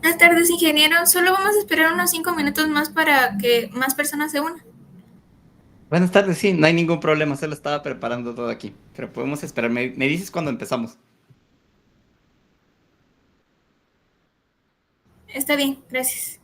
Buenas tardes, ingeniero. Solo vamos a esperar unos 5 minutos más para que más personas se unan. Buenas tardes, sí, no hay ningún problema, solo estaba preparando todo aquí, pero podemos esperar. Me dices cuando empezamos. Está bien, gracias.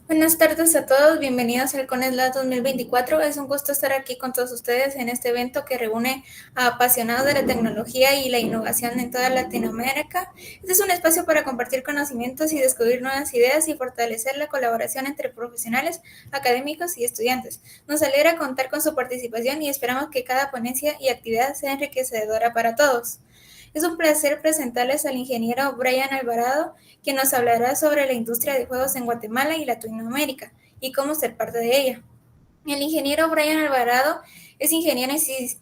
Buenas tardes a todos, bienvenidos al CONESLAT 2024. Es un gusto estar aquí con todos ustedes en este evento que reúne a apasionados de la tecnología y la innovación en toda Latinoamérica. Este es un espacio para compartir conocimientos y descubrir nuevas ideas y fortalecer la colaboración entre profesionales, académicos y estudiantes. Nos alegra contar con su participación y esperamos que cada ponencia y actividad sea enriquecedora para todos. Es un placer presentarles al ingeniero Brian Alvarado, quien nos hablará sobre la industria de juegos en Guatemala y Latinoamérica y cómo ser parte de ella. El ingeniero Brian Alvarado es ingeniero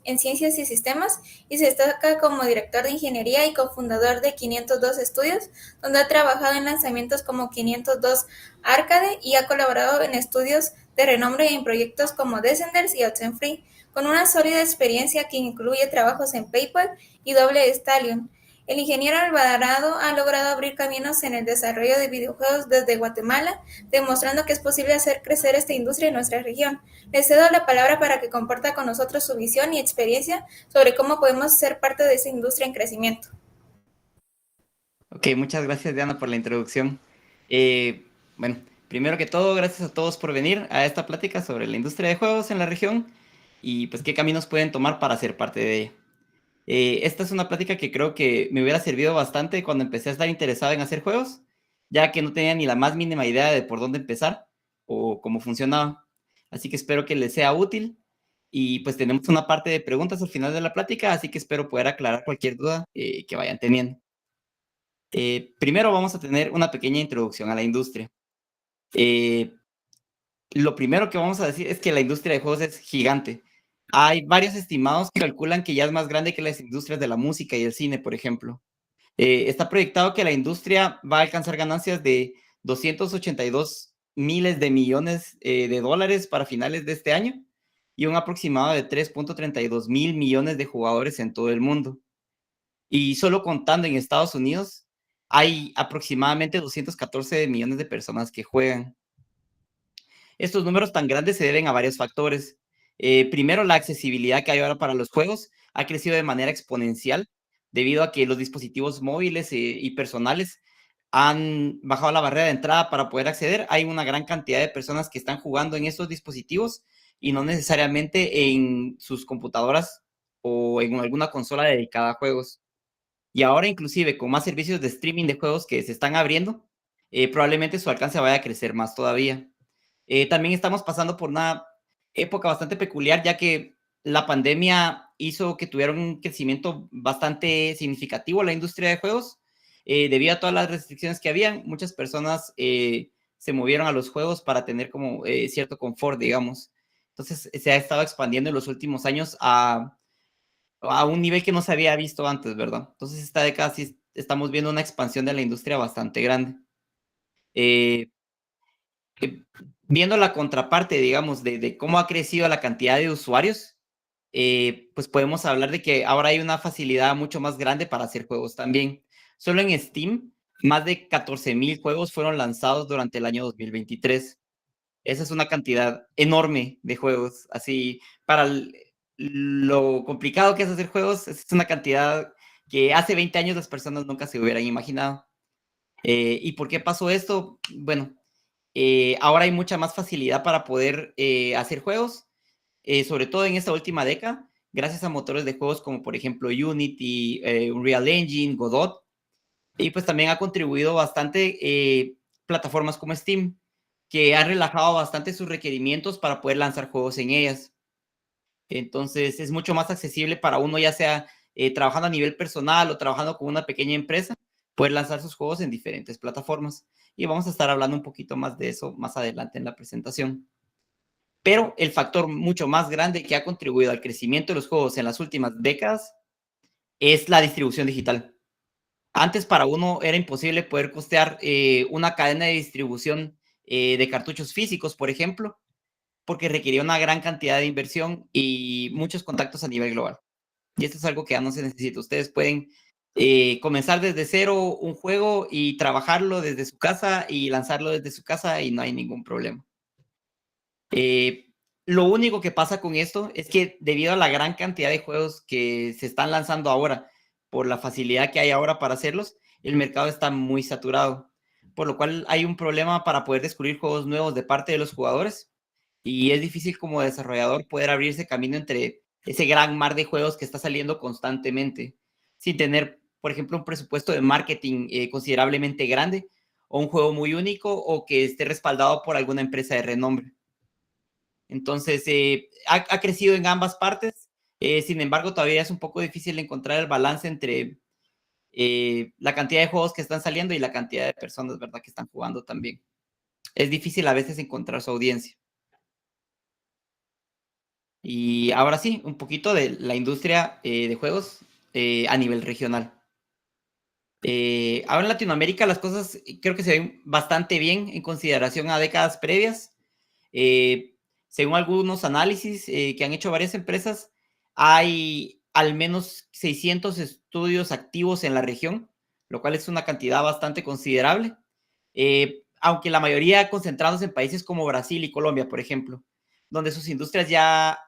en ciencias y sistemas y se destaca como director de ingeniería y cofundador de 502 Estudios, donde ha trabajado en lanzamientos como 502 Arcade y ha colaborado en estudios de renombre en proyectos como Descenders y Oxenfree, con una sólida experiencia que incluye trabajos en PayPal y Double Stallion. El ingeniero Alvarado ha logrado abrir caminos en el desarrollo de videojuegos desde Guatemala, demostrando que es posible hacer crecer esta industria en nuestra región. Le cedo la palabra para que comparta con nosotros su visión y experiencia sobre cómo podemos ser parte de esa industria en crecimiento. Ok, muchas gracias Diana por la introducción. Bueno, primero que todo, gracias a todos por venir a esta plática sobre la industria de juegos en la región y pues qué caminos pueden tomar para ser parte de ella. Esta es una plática que creo que me hubiera servido bastante cuando empecé a estar interesado en hacer juegos, ya que no tenía ni la más mínima idea de por dónde empezar o cómo funcionaba. Así que espero que les sea útil y pues tenemos una parte de preguntas al final de la plática, así que espero poder aclarar cualquier duda que vayan teniendo. Primero vamos a tener una pequeña introducción a la industria. Lo primero que vamos a decir es que la industria de juegos es gigante. Hay varios estimados que calculan que ya es más grande que las industrias de la música y el cine, por ejemplo. Está proyectado que la industria va a alcanzar ganancias de 282 miles de millones de dólares para finales de este año y un aproximado de 3.32 mil millones de jugadores en todo el mundo. Y solo contando en Estados Unidos, hay aproximadamente 214 millones de personas que juegan. Estos números tan grandes se deben a varios factores. Primero, la accesibilidad que hay ahora para los juegos ha crecido de manera exponencial debido a que los dispositivos móviles y personales han bajado la barrera de entrada para poder acceder. Hay una gran cantidad de personas que están jugando en estos dispositivos y no necesariamente en sus computadoras o en alguna consola dedicada a juegos. Y ahora inclusive con más servicios de streaming de juegos que se están abriendo, probablemente su alcance vaya a crecer más todavía. También estamos pasando por una época bastante peculiar, ya que la pandemia hizo que tuviera un crecimiento bastante significativo la industria de juegos. Debido a todas las restricciones que habían, muchas personas se movieron a los juegos para tener como cierto confort, digamos. Entonces se ha estado expandiendo en los últimos años a un nivel que no se había visto antes, ¿verdad? Entonces esta década sí estamos viendo una expansión de la industria bastante grande. Eh, Viendo la contraparte, digamos, de cómo ha crecido la cantidad de usuarios, pues podemos hablar de que ahora hay una facilidad mucho más grande para hacer juegos también. Solo en Steam, más de 14,000 juegos fueron lanzados durante el año 2023. Esa es una cantidad enorme de juegos. Así, para lo complicado que es hacer juegos, es una cantidad que hace 20 años las personas nunca se hubieran imaginado. ¿Y por qué pasó esto? Bueno, ahora hay mucha más facilidad para poder hacer juegos, sobre todo en esta última década, gracias a motores de juegos como por ejemplo Unity, Unreal Engine, Godot, y pues también ha contribuido bastante plataformas como Steam, que han relajado bastante sus requerimientos para poder lanzar juegos en ellas. Entonces es mucho más accesible para uno, ya sea trabajando a nivel personal o trabajando con una pequeña empresa, poder lanzar sus juegos en diferentes plataformas. Y vamos a estar hablando un poquito más de eso más adelante en la presentación. Pero el factor mucho más grande que ha contribuido al crecimiento de los juegos en las últimas décadas es la distribución digital. Antes para uno era imposible poder costear una cadena de distribución de cartuchos físicos, por ejemplo, porque requería una gran cantidad de inversión y muchos contactos a nivel global. Y esto es algo que ya no se necesita. Ustedes pueden comenzar desde cero un juego y trabajarlo desde su casa y lanzarlo desde su casa y no hay ningún problema. Lo único que pasa con esto es que debido a la gran cantidad de juegos que se están lanzando ahora, por la facilidad que hay ahora para hacerlos, el mercado está muy saturado. por lo cual hay un problema para poder descubrir juegos nuevos de parte de los jugadores y es difícil como desarrollador poder abrirse camino entre ese gran mar de juegos que está saliendo constantemente, sin tener, por ejemplo, un presupuesto de marketing considerablemente grande o un juego muy único o que esté respaldado por alguna empresa de renombre. Entonces, ha crecido en ambas partes, sin embargo, todavía es un poco difícil encontrar el balance entre la cantidad de juegos que están saliendo y la cantidad de personas, ¿verdad?, que están jugando también. Es difícil a veces encontrar su audiencia. Y ahora sí, un poquito de la industria de juegos a nivel regional. Ahora en Latinoamérica las cosas creo que se ven bastante bien en consideración a décadas previas. Según algunos análisis que han hecho varias empresas, hay al menos 600 estudios activos en la región, lo cual es una cantidad bastante considerable, aunque la mayoría concentrados en países como Brasil y Colombia, por ejemplo, donde sus industrias ya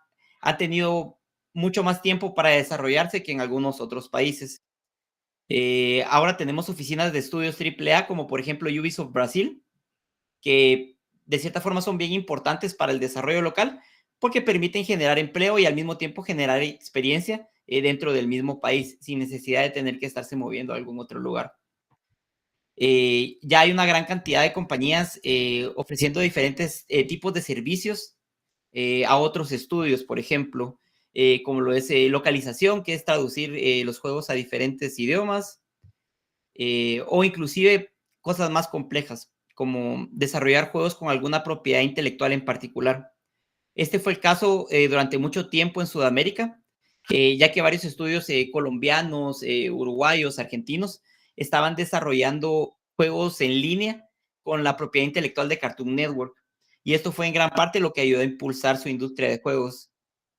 han tenido mucho más tiempo para desarrollarse que en algunos otros países. Ahora tenemos oficinas de estudios AAA, como por ejemplo Ubisoft Brasil, que de cierta forma son bien importantes para el desarrollo local, porque permiten generar empleo y al mismo tiempo generar experiencia dentro del mismo país, sin necesidad de tener que estarse moviendo a algún otro lugar. Ya hay una gran cantidad de compañías ofreciendo diferentes tipos de servicios a otros estudios, por ejemplo, como lo es localización, que es traducir los juegos a diferentes idiomas, o inclusive cosas más complejas, como desarrollar juegos con alguna propiedad intelectual en particular. Este fue el caso durante mucho tiempo en Sudamérica, ya que varios estudios colombianos, uruguayos, argentinos, estaban desarrollando juegos en línea con la propiedad intelectual de Cartoon Network. Y esto fue en gran parte lo que ayudó a impulsar su industria de juegos,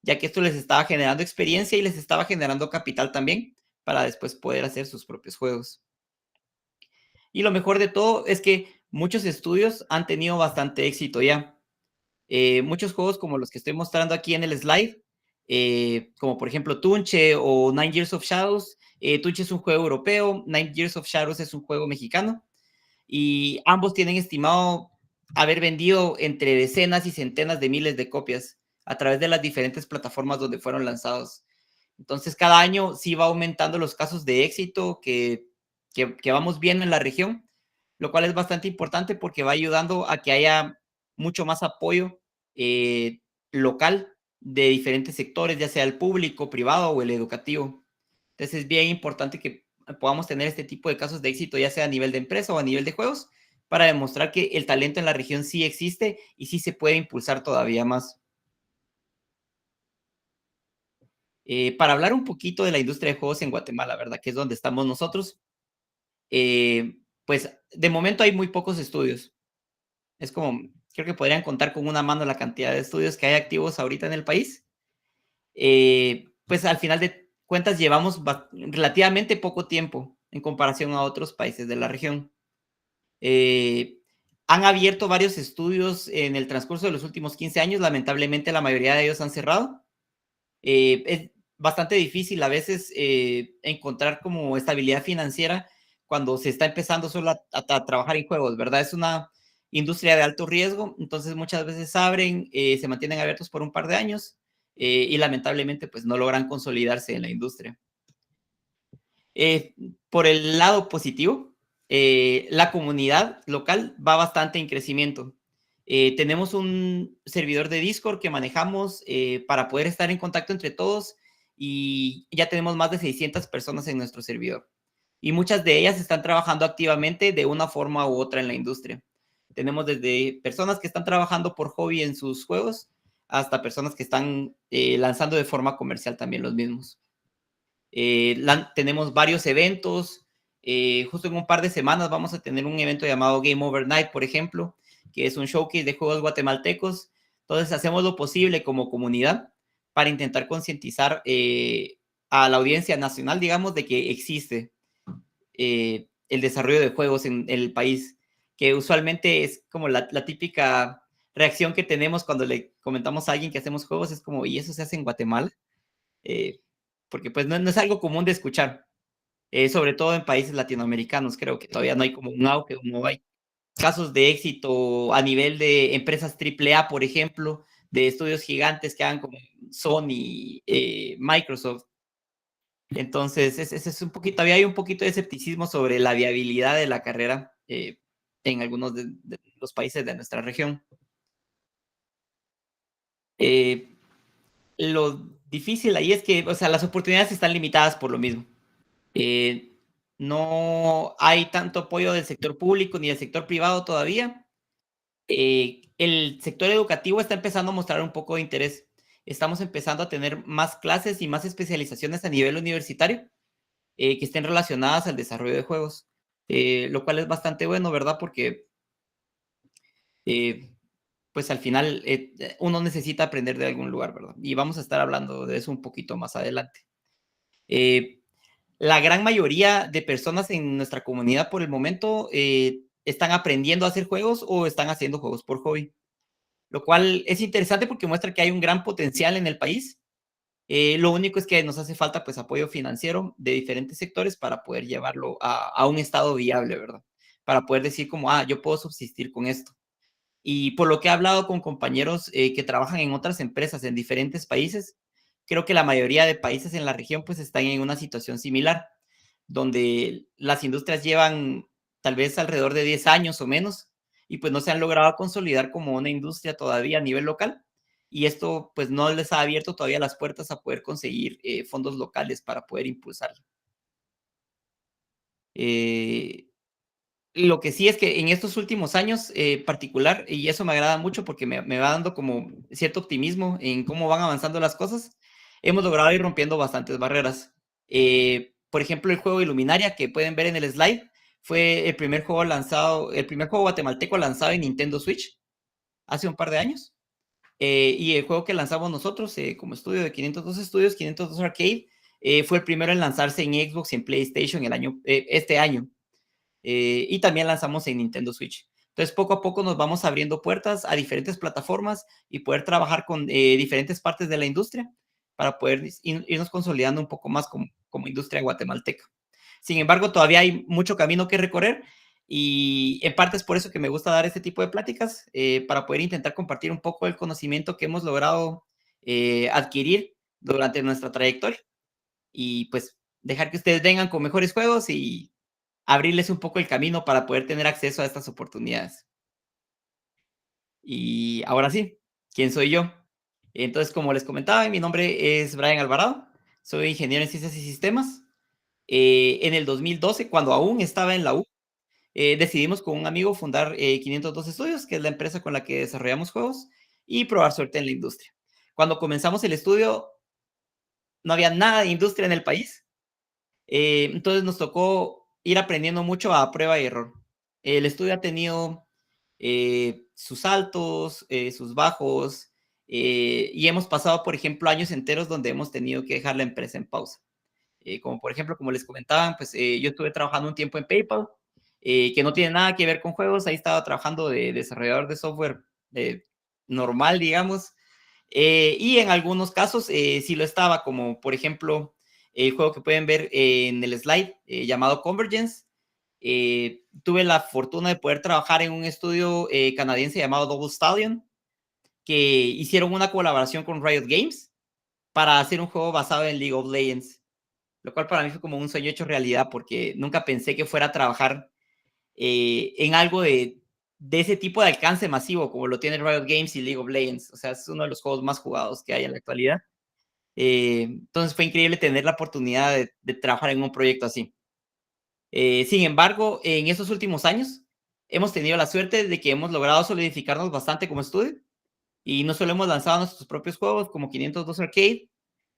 ya que esto les estaba generando experiencia y les estaba generando capital también para después poder hacer sus propios juegos. Y lo mejor de todo es que muchos estudios han tenido bastante éxito ya. Muchos juegos como los que estoy mostrando aquí en el slide, como por ejemplo Tunche o Nine Years of Shadows. Tunche es un juego europeo, Nine Years of Shadows es un juego mexicano y ambos tienen estimado haber vendido entre decenas y centenas de miles de copias a través de las diferentes plataformas donde fueron lanzados. Entonces, cada año sí va aumentando los casos de éxito que vamos viendo en la región, lo cual es bastante importante porque va ayudando a que haya mucho más apoyo local de diferentes sectores, ya sea el público, privado o el educativo. Entonces, es bien importante que podamos tener este tipo de casos de éxito, ya sea a nivel de empresa o a nivel de juegos, para demostrar que el talento en la región sí existe y sí se puede impulsar todavía más. Para hablar un poquito de la industria de juegos en Guatemala, ¿verdad? Que es donde estamos nosotros. Pues de momento hay muy pocos estudios. Es como, creo que podrían contar con una mano la cantidad de estudios que hay activos ahorita en el país. Pues al final de cuentas llevamos relativamente poco tiempo en comparación a otros países de la región. Han abierto varios estudios en el transcurso de los últimos 15 años. Lamentablemente la mayoría de ellos han cerrado. Es bastante difícil a veces encontrar como estabilidad financiera cuando se está empezando solo a trabajar en juegos, ¿verdad? Es una industria de alto riesgo, entonces muchas veces abren, se mantienen abiertos por un par de años y lamentablemente pues no logran consolidarse en la industria. Por el lado positivo, la comunidad local va bastante en crecimiento. Tenemos un servidor de Discord que manejamos para poder estar en contacto entre todos y ya tenemos más de 600 personas en nuestro servidor. Y muchas de ellas están trabajando activamente de una forma u otra en la industria. Tenemos desde personas que están trabajando por hobby en sus juegos hasta personas que están lanzando de forma comercial también los mismos. Tenemos varios eventos. Justo en un par de semanas vamos a tener un evento llamado Game Over Night, por ejemplo, que es un showcase de juegos guatemaltecos. Entonces hacemos lo posible como comunidad para intentar concientizar a la audiencia nacional, digamos, de que existe el desarrollo de juegos en el país, que usualmente es como la típica reacción que tenemos cuando le comentamos a alguien que hacemos juegos, es como, ¿y eso se hace en Guatemala? Porque pues no es algo común de escuchar, sobre todo en países latinoamericanos, creo que todavía no hay como un auge, no hay casos de éxito a nivel de empresas AAA, por ejemplo, de estudios gigantes que hagan como Sony, Microsoft. Entonces, ese es un poquito, todavía hay un poquito de escepticismo sobre la viabilidad de la carrera en algunos de los países de nuestra región. Lo difícil ahí es que, o sea, las oportunidades están limitadas por lo mismo. No hay tanto apoyo del sector público ni del sector privado todavía. El sector educativo está empezando a mostrar un poco de interés. Estamos empezando a tener más clases y más especializaciones a nivel universitario que estén relacionadas al desarrollo de juegos, lo cual es bastante bueno, ¿verdad? Porque pues al final uno necesita aprender de algún lugar, ¿verdad? Y vamos a estar hablando de eso un poquito más adelante. La gran mayoría de personas en nuestra comunidad por el momento están aprendiendo a hacer juegos o están haciendo juegos por hobby, lo cual es interesante porque muestra que hay un gran potencial en el país. Lo único es que nos hace falta pues apoyo financiero de diferentes sectores para poder llevarlo a un estado viable, ¿verdad? Para poder decir como, yo puedo subsistir con esto. Y por lo que he hablado con compañeros que trabajan en otras empresas en diferentes países, creo que la mayoría de países en la región pues están en una situación similar, donde las industrias llevan tal vez alrededor de 10 años o menos y pues no se han logrado consolidar como una industria todavía a nivel local. Y esto pues no les ha abierto todavía las puertas a poder conseguir fondos locales para poder impulsarlo. Lo que sí es que en estos últimos años particular, y eso me agrada mucho porque me va dando como cierto optimismo en cómo van avanzando las cosas, hemos logrado ir rompiendo bastantes barreras. Por ejemplo, el juego Iluminaria, que pueden ver en el slide, fue el primer juego lanzado, el primer juego guatemalteco lanzado en Nintendo Switch hace un par de años. Y el juego que lanzamos nosotros como estudio de 502 Estudios, 502 Arcade, fue el primero en lanzarse en Xbox y en PlayStation este año. Y también lanzamos en Nintendo Switch. Entonces, poco a poco nos vamos abriendo puertas a diferentes plataformas y poder trabajar con diferentes partes de la industria para poder irnos consolidando un poco más como industria guatemalteca. Sin embargo, todavía hay mucho camino que recorrer y en parte es por eso que me gusta dar este tipo de pláticas, para poder intentar compartir un poco el conocimiento que hemos logrado adquirir durante nuestra trayectoria y pues dejar que ustedes vengan con mejores juegos y abrirles un poco el camino para poder tener acceso a estas oportunidades. Y ahora sí, ¿quién soy yo? Entonces, como les comentaba, mi nombre es Brian Alvarado, soy ingeniero en ciencias y sistemas. En el 2012, cuando aún estaba en la U, decidimos con un amigo fundar 502 Estudios, que es la empresa con la que desarrollamos juegos, y probar suerte en la industria. Cuando comenzamos el estudio, no había nada de industria en el país. Entonces nos tocó ir aprendiendo mucho a prueba y error. El estudio ha tenido sus altos, sus bajos, y hemos pasado, por ejemplo, años enteros donde hemos tenido que dejar la empresa en pausa. Como por ejemplo, como les comentaban, pues yo estuve trabajando un tiempo en PayPal, que no tiene nada que ver con juegos. Ahí estaba trabajando de desarrollador de software normal, digamos. Y en algunos casos sí lo estaba, como por ejemplo el juego que pueden ver en el slide llamado Convergence. Tuve la fortuna de poder trabajar en un estudio canadiense llamado Double Stallion, que hicieron una colaboración con Riot Games para hacer un juego basado en League of Legends, lo cual para mí fue como un sueño hecho realidad porque nunca pensé que fuera a trabajar en algo de ese tipo de alcance masivo como lo tiene Riot Games y League of Legends. O sea, es uno de los juegos más jugados que hay en la actualidad. Entonces fue increíble tener la oportunidad de trabajar en un proyecto así. Sin embargo, en estos últimos años hemos tenido la suerte de que hemos logrado solidificarnos bastante como estudio y no solo hemos lanzado nuestros propios juegos como 502 Arcade,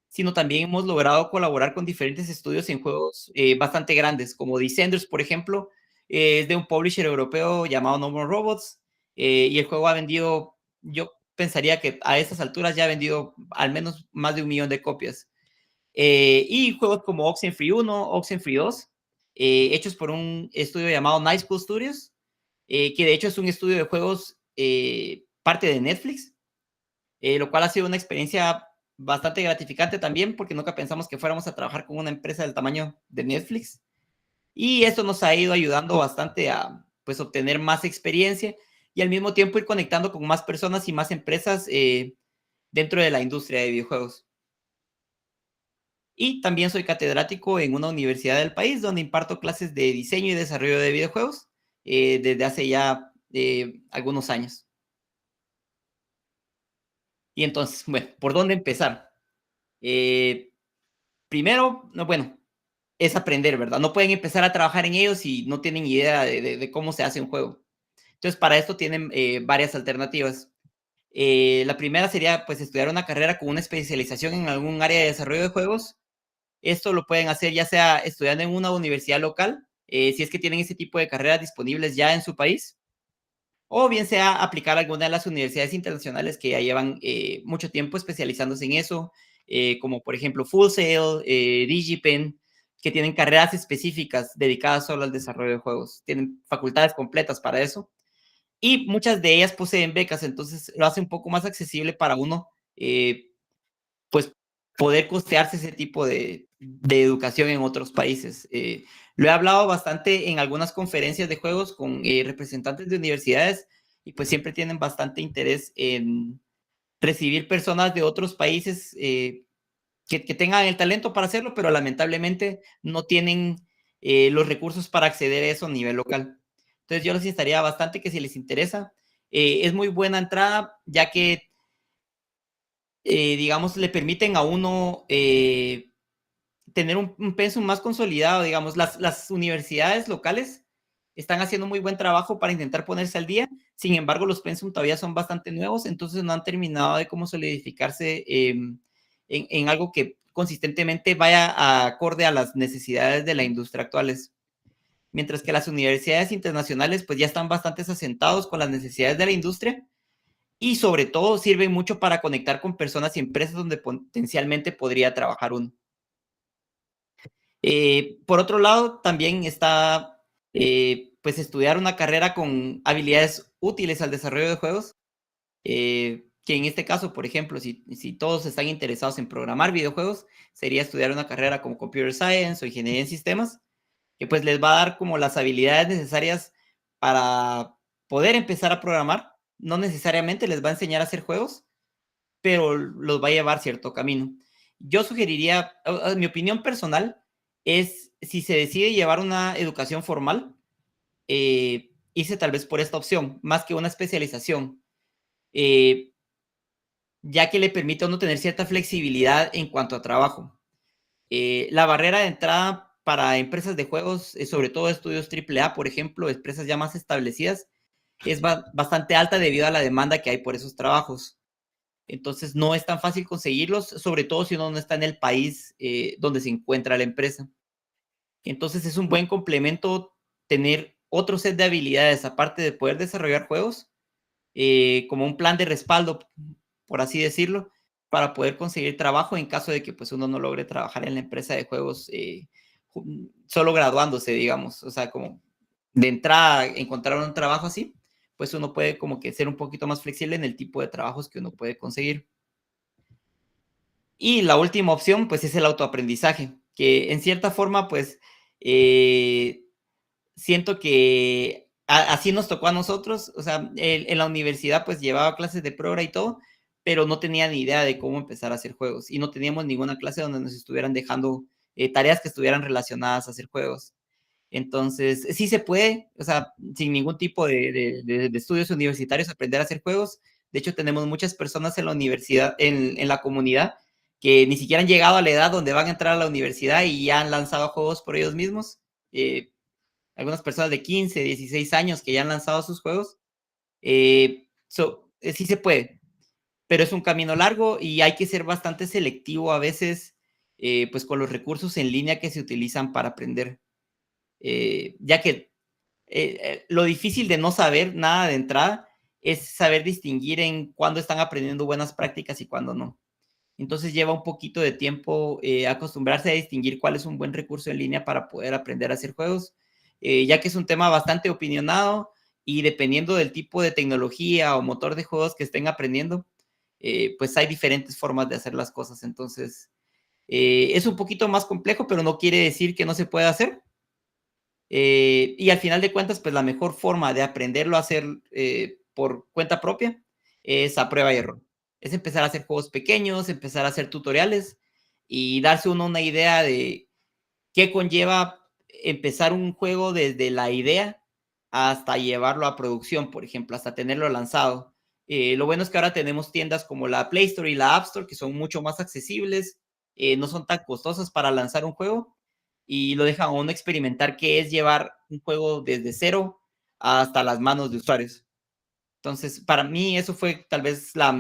sino también hemos logrado colaborar con diferentes estudios en juegos bastante grandes, como Descenders, por ejemplo, es de un publisher europeo llamado No More Robots, y el juego ha vendido, yo pensaría que a estas alturas ya ha vendido al menos más de 1 millón de copias. Y juegos como Oxenfree 1, Oxenfree 2, hechos por un estudio llamado Night School Studios, que de hecho es un estudio de juegos parte de Netflix, lo cual ha sido una experiencia bastante gratificante también, porque nunca pensamos que fuéramos a trabajar con una empresa del tamaño de Netflix. Y esto nos ha ido ayudando bastante a pues obtener más experiencia y al mismo tiempo ir conectando con más personas y más empresas dentro de la industria de videojuegos. Y también soy catedrático en una universidad del país donde imparto clases de diseño y desarrollo de videojuegos desde hace ya algunos años. Y entonces, bueno, ¿por dónde empezar? Primero, bueno, es aprender, ¿verdad? No pueden empezar a trabajar en ellos si no tienen idea de cómo se hace un juego. Entonces, para esto tienen varias alternativas. La primera sería, pues, estudiar una carrera con una especialización en algún área de desarrollo de juegos. Esto lo pueden hacer ya sea estudiando en una universidad local, si es que tienen ese tipo de carreras disponibles ya en su país, o bien sea aplicar a alguna de las universidades internacionales que ya llevan mucho tiempo especializándose en eso, como por ejemplo Full Sail, DigiPen, que tienen carreras específicas dedicadas solo al desarrollo de juegos. Tienen facultades completas para eso. Y muchas de ellas poseen becas, entonces lo hace un poco más accesible para uno, pues, poder costearse ese tipo de educación en otros países. Lo he hablado bastante en algunas conferencias de juegos con representantes de universidades y pues siempre tienen bastante interés en recibir personas de otros países que tengan el talento para hacerlo, pero lamentablemente no tienen los recursos para acceder a eso a nivel local. Entonces yo les instaría bastante que si les interesa, es muy buena entrada, ya que digamos, le permiten a uno tener un pensum más consolidado, digamos, las universidades locales están haciendo muy buen trabajo para intentar ponerse al día, sin embargo, los pensum todavía son bastante nuevos, entonces no han terminado de cómo solidificarse en algo que consistentemente vaya acorde a las necesidades de la industria actuales. Mientras que las universidades internacionales pues ya están bastante asentados con las necesidades de la industria, y sobre todo sirven mucho para conectar con personas y empresas donde potencialmente podría trabajar uno. Por otro lado, también está pues estudiar una carrera con habilidades útiles al desarrollo de juegos, que en este caso, por ejemplo, si todos están interesados en programar videojuegos, sería estudiar una carrera como Computer Science o Ingeniería en Sistemas, que pues les va a dar como las habilidades necesarias para poder empezar a programar. No necesariamente les va a enseñar a hacer juegos, pero los va a llevar cierto camino. Yo sugeriría, mi opinión personal es, si se decide llevar una educación formal, irse tal vez por esta opción, más que una especialización, ya que le permite a uno tener cierta flexibilidad en cuanto a trabajo. La barrera de entrada para empresas de juegos, sobre todo estudios AAA, por ejemplo, empresas ya más establecidas, es bastante alta debido a la demanda que hay por esos trabajos. Entonces no es tan fácil conseguirlos, sobre todo si uno no está en el país donde se encuentra la empresa. Entonces es un buen complemento tener otro set de habilidades, aparte de poder desarrollar juegos, como un plan de respaldo, por así decirlo, para poder conseguir trabajo en caso de que pues, uno no logre trabajar en la empresa de juegos solo graduándose, digamos. O sea, como de entrada encontrar un trabajo así, pues uno puede como que ser un poquito más flexible en el tipo de trabajos que uno puede conseguir. Y la última opción, pues es el autoaprendizaje, que en cierta forma, pues siento que así nos tocó a nosotros. O sea, en la universidad pues llevaba clases de programa y todo, pero no tenía ni idea de cómo empezar a hacer juegos y no teníamos ninguna clase donde nos estuvieran dejando tareas que estuvieran relacionadas a hacer juegos. Entonces, sí se puede, o sea, sin ningún tipo de estudios universitarios, aprender a hacer juegos. De hecho, tenemos muchas personas en la universidad, en la comunidad, que ni siquiera han llegado a la edad donde van a entrar a la universidad y ya han lanzado juegos por ellos mismos. Algunas personas de 15, 16 años que ya han lanzado sus juegos. Sí se puede, pero es un camino largo y hay que ser bastante selectivo a veces, pues con los recursos en línea que se utilizan para aprender. Ya que lo difícil de no saber nada de entrada es saber distinguir en cuándo están aprendiendo buenas prácticas y cuándo no. Entonces lleva un poquito de tiempo acostumbrarse a distinguir cuál es un buen recurso en línea para poder aprender a hacer juegos, ya que es un tema bastante opinionado y dependiendo del tipo de tecnología o motor de juegos que estén aprendiendo, pues hay diferentes formas de hacer las cosas. Entonces, es un poquito más complejo, pero no quiere decir que no se pueda hacer. Y al final de cuentas, pues la mejor forma de aprenderlo a hacer por cuenta propia es a prueba y error. Es empezar a hacer juegos pequeños, empezar a hacer tutoriales y darse uno una idea de qué conlleva empezar un juego desde la idea hasta llevarlo a producción, por ejemplo, hasta tenerlo lanzado. Lo bueno es que ahora tenemos tiendas como la Play Store y la App Store que son mucho más accesibles, no son tan costosas para lanzar un juego y lo dejan a uno experimentar qué es llevar un juego desde cero hasta las manos de usuarios. Entonces, para mí eso fue tal vez la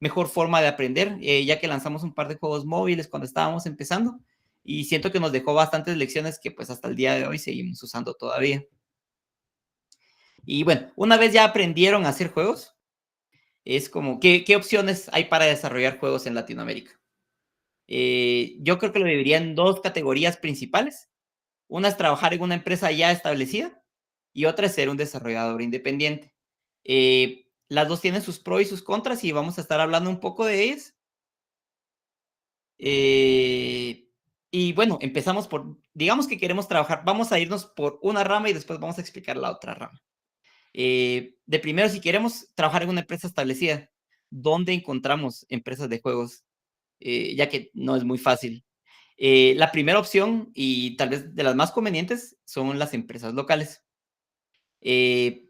mejor forma de aprender, ya que lanzamos un par de juegos móviles cuando estábamos empezando y siento que nos dejó bastantes lecciones que pues hasta el día de hoy seguimos usando todavía. Y bueno, una vez ya aprendieron a hacer juegos, es como, ¿qué opciones hay para desarrollar juegos en Latinoamérica? Yo creo que lo dividiría en dos categorías principales. Una es trabajar en una empresa ya establecida y otra es ser un desarrollador independiente. Las dos tienen sus pros y sus contras y vamos a estar hablando un poco de ellas. Y bueno, empezamos por, digamos que queremos trabajar, vamos a irnos por una rama y después vamos a explicar la otra rama. De primero, si queremos trabajar en una empresa establecida, ¿dónde encontramos empresas de juegos? Ya que no es muy fácil. La primera opción, y tal vez de las más convenientes, son las empresas locales.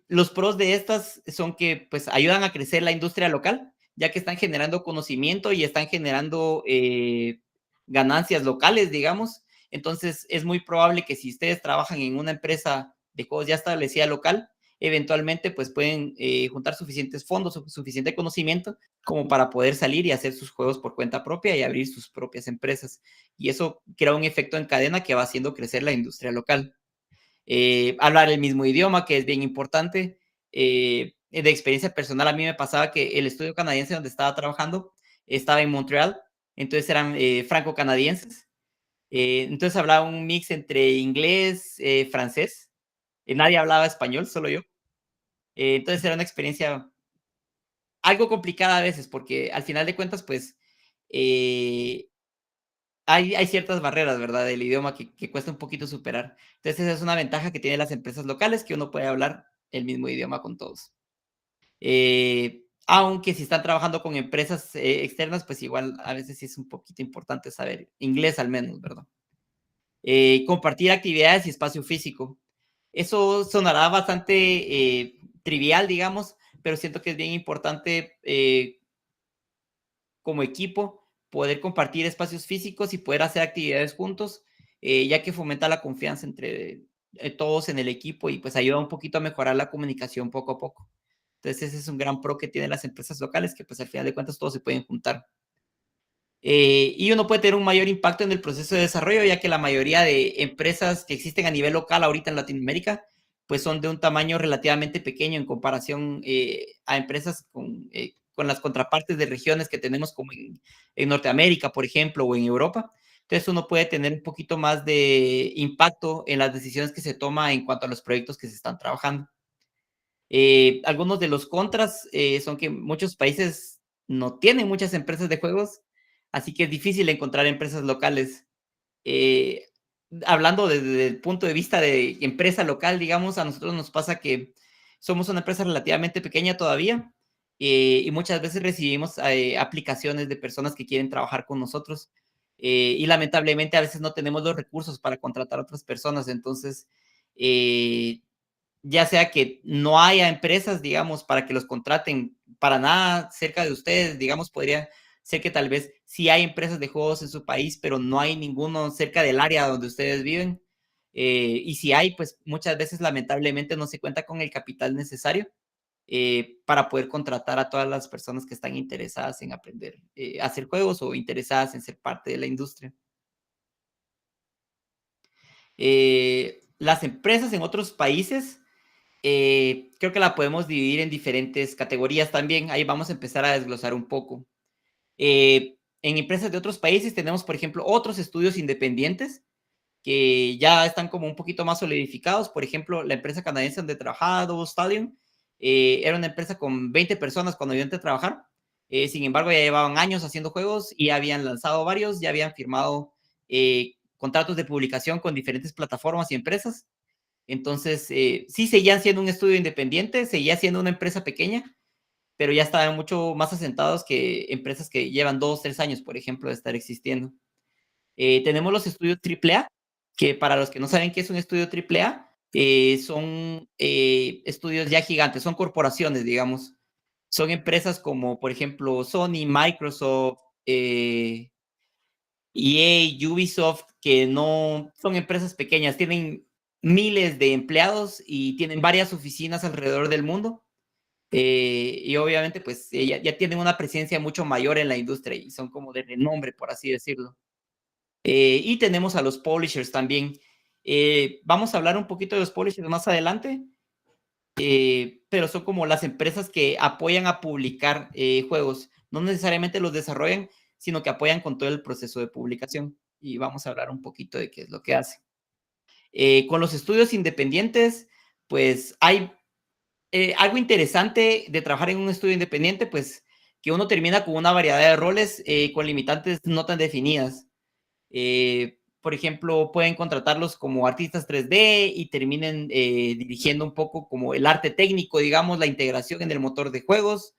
Los pros de estas son que pues ayudan a crecer la industria local, ya que están generando conocimiento y están generando ganancias locales, digamos. Entonces es muy probable que si ustedes trabajan en una empresa de juegos ya establecida local, eventualmente pues pueden juntar suficientes fondos o suficiente conocimiento como para poder salir y hacer sus juegos por cuenta propia y abrir sus propias empresas. Y eso crea un efecto en cadena que va haciendo crecer la industria local. Hablar el mismo idioma, que es bien importante. De experiencia personal, a mí me pasaba que el estudio canadiense donde estaba trabajando estaba en Montreal, entonces eran franco-canadienses. Entonces hablaba un mix entre inglés, francés. Nadie hablaba español, solo yo. Entonces era una experiencia algo complicada a veces, porque al final de cuentas, pues, hay ciertas barreras, ¿verdad? Del idioma que cuesta un poquito superar. Entonces, esa es una ventaja que tienen las empresas locales, que uno puede hablar el mismo idioma con todos. Aunque si están trabajando con empresas externas, pues igual a veces sí es un poquito importante saber inglés al menos, ¿verdad? Compartir actividades y espacio físico. Eso sonará bastante trivial, digamos, pero siento que es bien importante como equipo poder compartir espacios físicos y poder hacer actividades juntos, ya que fomenta la confianza entre todos en el equipo y pues ayuda un poquito a mejorar la comunicación poco a poco. Entonces ese es un gran pro que tienen las empresas locales, que pues al final de cuentas todos se pueden juntar. Y uno puede tener un mayor impacto en el proceso de desarrollo, ya que la mayoría de empresas que existen a nivel local ahorita en Latinoamérica, pues son de un tamaño relativamente pequeño en comparación a empresas con las contrapartes de regiones que tenemos como en Norteamérica, por ejemplo, o en Europa. Entonces uno puede tener un poquito más de impacto en las decisiones que se toman en cuanto a los proyectos que se están trabajando. Algunos de los contras son que muchos países no tienen muchas empresas de juegos, así que es difícil encontrar empresas locales. Eh, Hablando desde el punto de vista de empresa local, digamos, a nosotros nos pasa que somos una empresa relativamente pequeña todavía y muchas veces recibimos aplicaciones de personas que quieren trabajar con nosotros y lamentablemente a veces no tenemos los recursos para contratar a otras personas, entonces ya sea que no haya empresas, digamos, para que los contraten para nada cerca de ustedes, digamos, podría ser que tal vez sí hay empresas de juegos en su país, pero no hay ninguno cerca del área donde ustedes viven. Y si hay, pues muchas veces lamentablemente no se cuenta con el capital necesario para poder contratar a todas las personas que están interesadas en aprender a hacer juegos o interesadas en ser parte de la industria. Las empresas en otros países creo que la podemos dividir en diferentes categorías también. Ahí vamos a empezar a desglosar un poco. En empresas de otros países tenemos, por ejemplo, otros estudios independientes que ya están como un poquito más solidificados. Por ejemplo, la empresa canadiense donde trabajaba, Double Stallion, era una empresa con 20 personas cuando yo entré a trabajar. Sin embargo, ya llevaban años haciendo juegos y habían lanzado varios, ya habían firmado contratos de publicación con diferentes plataformas y empresas. Entonces, sí seguían siendo un estudio independiente, seguía siendo una empresa pequeña, pero ya estaban mucho más asentados que empresas que llevan 2, 3 años, por ejemplo, de estar existiendo. Tenemos los estudios AAA, que para los que no saben qué es un estudio AAA, son estudios ya gigantes, son corporaciones, digamos. Son empresas como, por ejemplo, Sony, Microsoft, EA, Ubisoft, que no son empresas pequeñas, tienen miles de empleados y tienen varias oficinas alrededor del mundo. Y obviamente, pues ya tienen una presencia mucho mayor en la industria y son como de renombre, por así decirlo. Y tenemos a los publishers también. Vamos a hablar un poquito de los publishers más adelante, pero son como las empresas que apoyan a publicar juegos. No necesariamente los desarrollan, sino que apoyan con todo el proceso de publicación. Y vamos a hablar un poquito de qué es lo que hacen. Con los estudios independientes, pues hay algo interesante de trabajar en un estudio independiente, pues que uno termina con una variedad de roles con limitantes no tan definidas. Por ejemplo, pueden contratarlos como artistas 3D y terminen dirigiendo un poco como el arte técnico, digamos, la integración en el motor de juegos.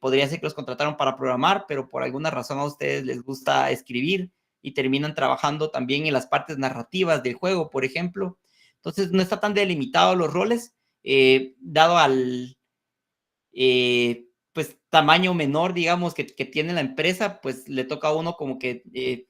Podría ser que los contrataron para programar, pero por alguna razón a ustedes les gusta escribir y terminan trabajando también en las partes narrativas del juego, por ejemplo. Entonces, no está tan delimitado los roles, dado al pues tamaño menor, digamos, que tiene la empresa, pues le toca a uno como que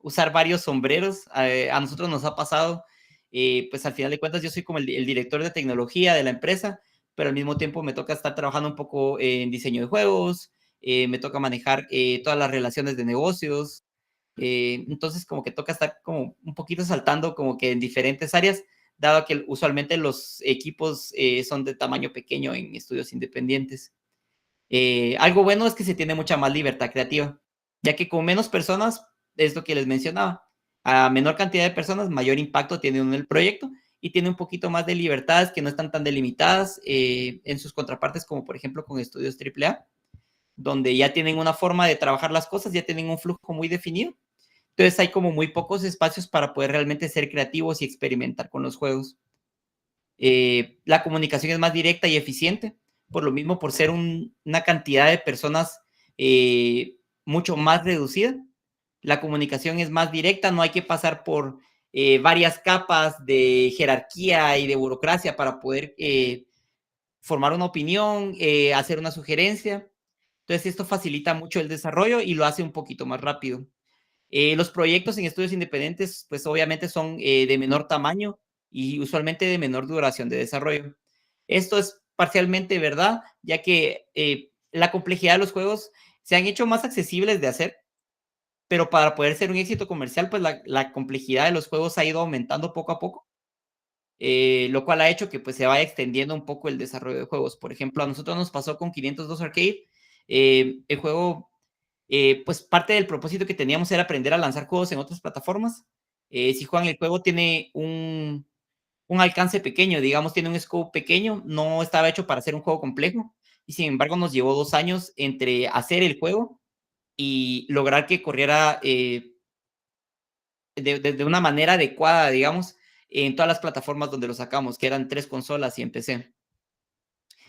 usar varios sombreros. A nosotros nos ha pasado, pues al final de cuentas yo soy como el director de tecnología de la empresa, pero al mismo tiempo me toca estar trabajando un poco en diseño de juegos, me toca manejar todas las relaciones de negocios, entonces como que toca estar como un poquito saltando como que en diferentes áreas, dado que usualmente los equipos son de tamaño pequeño en estudios independientes. Algo bueno es que se tiene mucha más libertad creativa, ya que con menos personas, es lo que les mencionaba, a menor cantidad de personas, mayor impacto tiene uno en el proyecto y tiene un poquito más de libertades que no están tan delimitadas en sus contrapartes, como por ejemplo con estudios AAA, donde ya tienen una forma de trabajar las cosas, ya tienen un flujo muy definido. Entonces hay como muy pocos espacios para poder realmente ser creativos y experimentar con los juegos. La comunicación es más directa y eficiente, por lo mismo, por ser una cantidad de personas mucho más reducida. La comunicación es más directa, no hay que pasar por varias capas de jerarquía y de burocracia para poder formar una opinión, hacer una sugerencia. Entonces, esto facilita mucho el desarrollo y lo hace un poquito más rápido. Los proyectos en estudios independientes, pues obviamente son de menor tamaño y usualmente de menor duración de desarrollo. Esto es parcialmente verdad, ya que la complejidad de los juegos se han hecho más accesibles de hacer, pero para poder ser un éxito comercial, pues la complejidad de los juegos ha ido aumentando poco a poco, lo cual ha hecho que pues se vaya extendiendo un poco el desarrollo de juegos. Por ejemplo, a nosotros nos pasó con 502 Arcade, el juego pues parte del propósito que teníamos era aprender a lanzar juegos en otras plataformas. Si juegan el juego tiene un alcance pequeño, digamos, tiene un scope pequeño, no estaba hecho para hacer un juego complejo y sin embargo nos llevó 2 años entre hacer el juego y lograr que corriera de una manera adecuada, digamos, en todas las plataformas donde lo sacamos, que eran 3 consolas y en PC.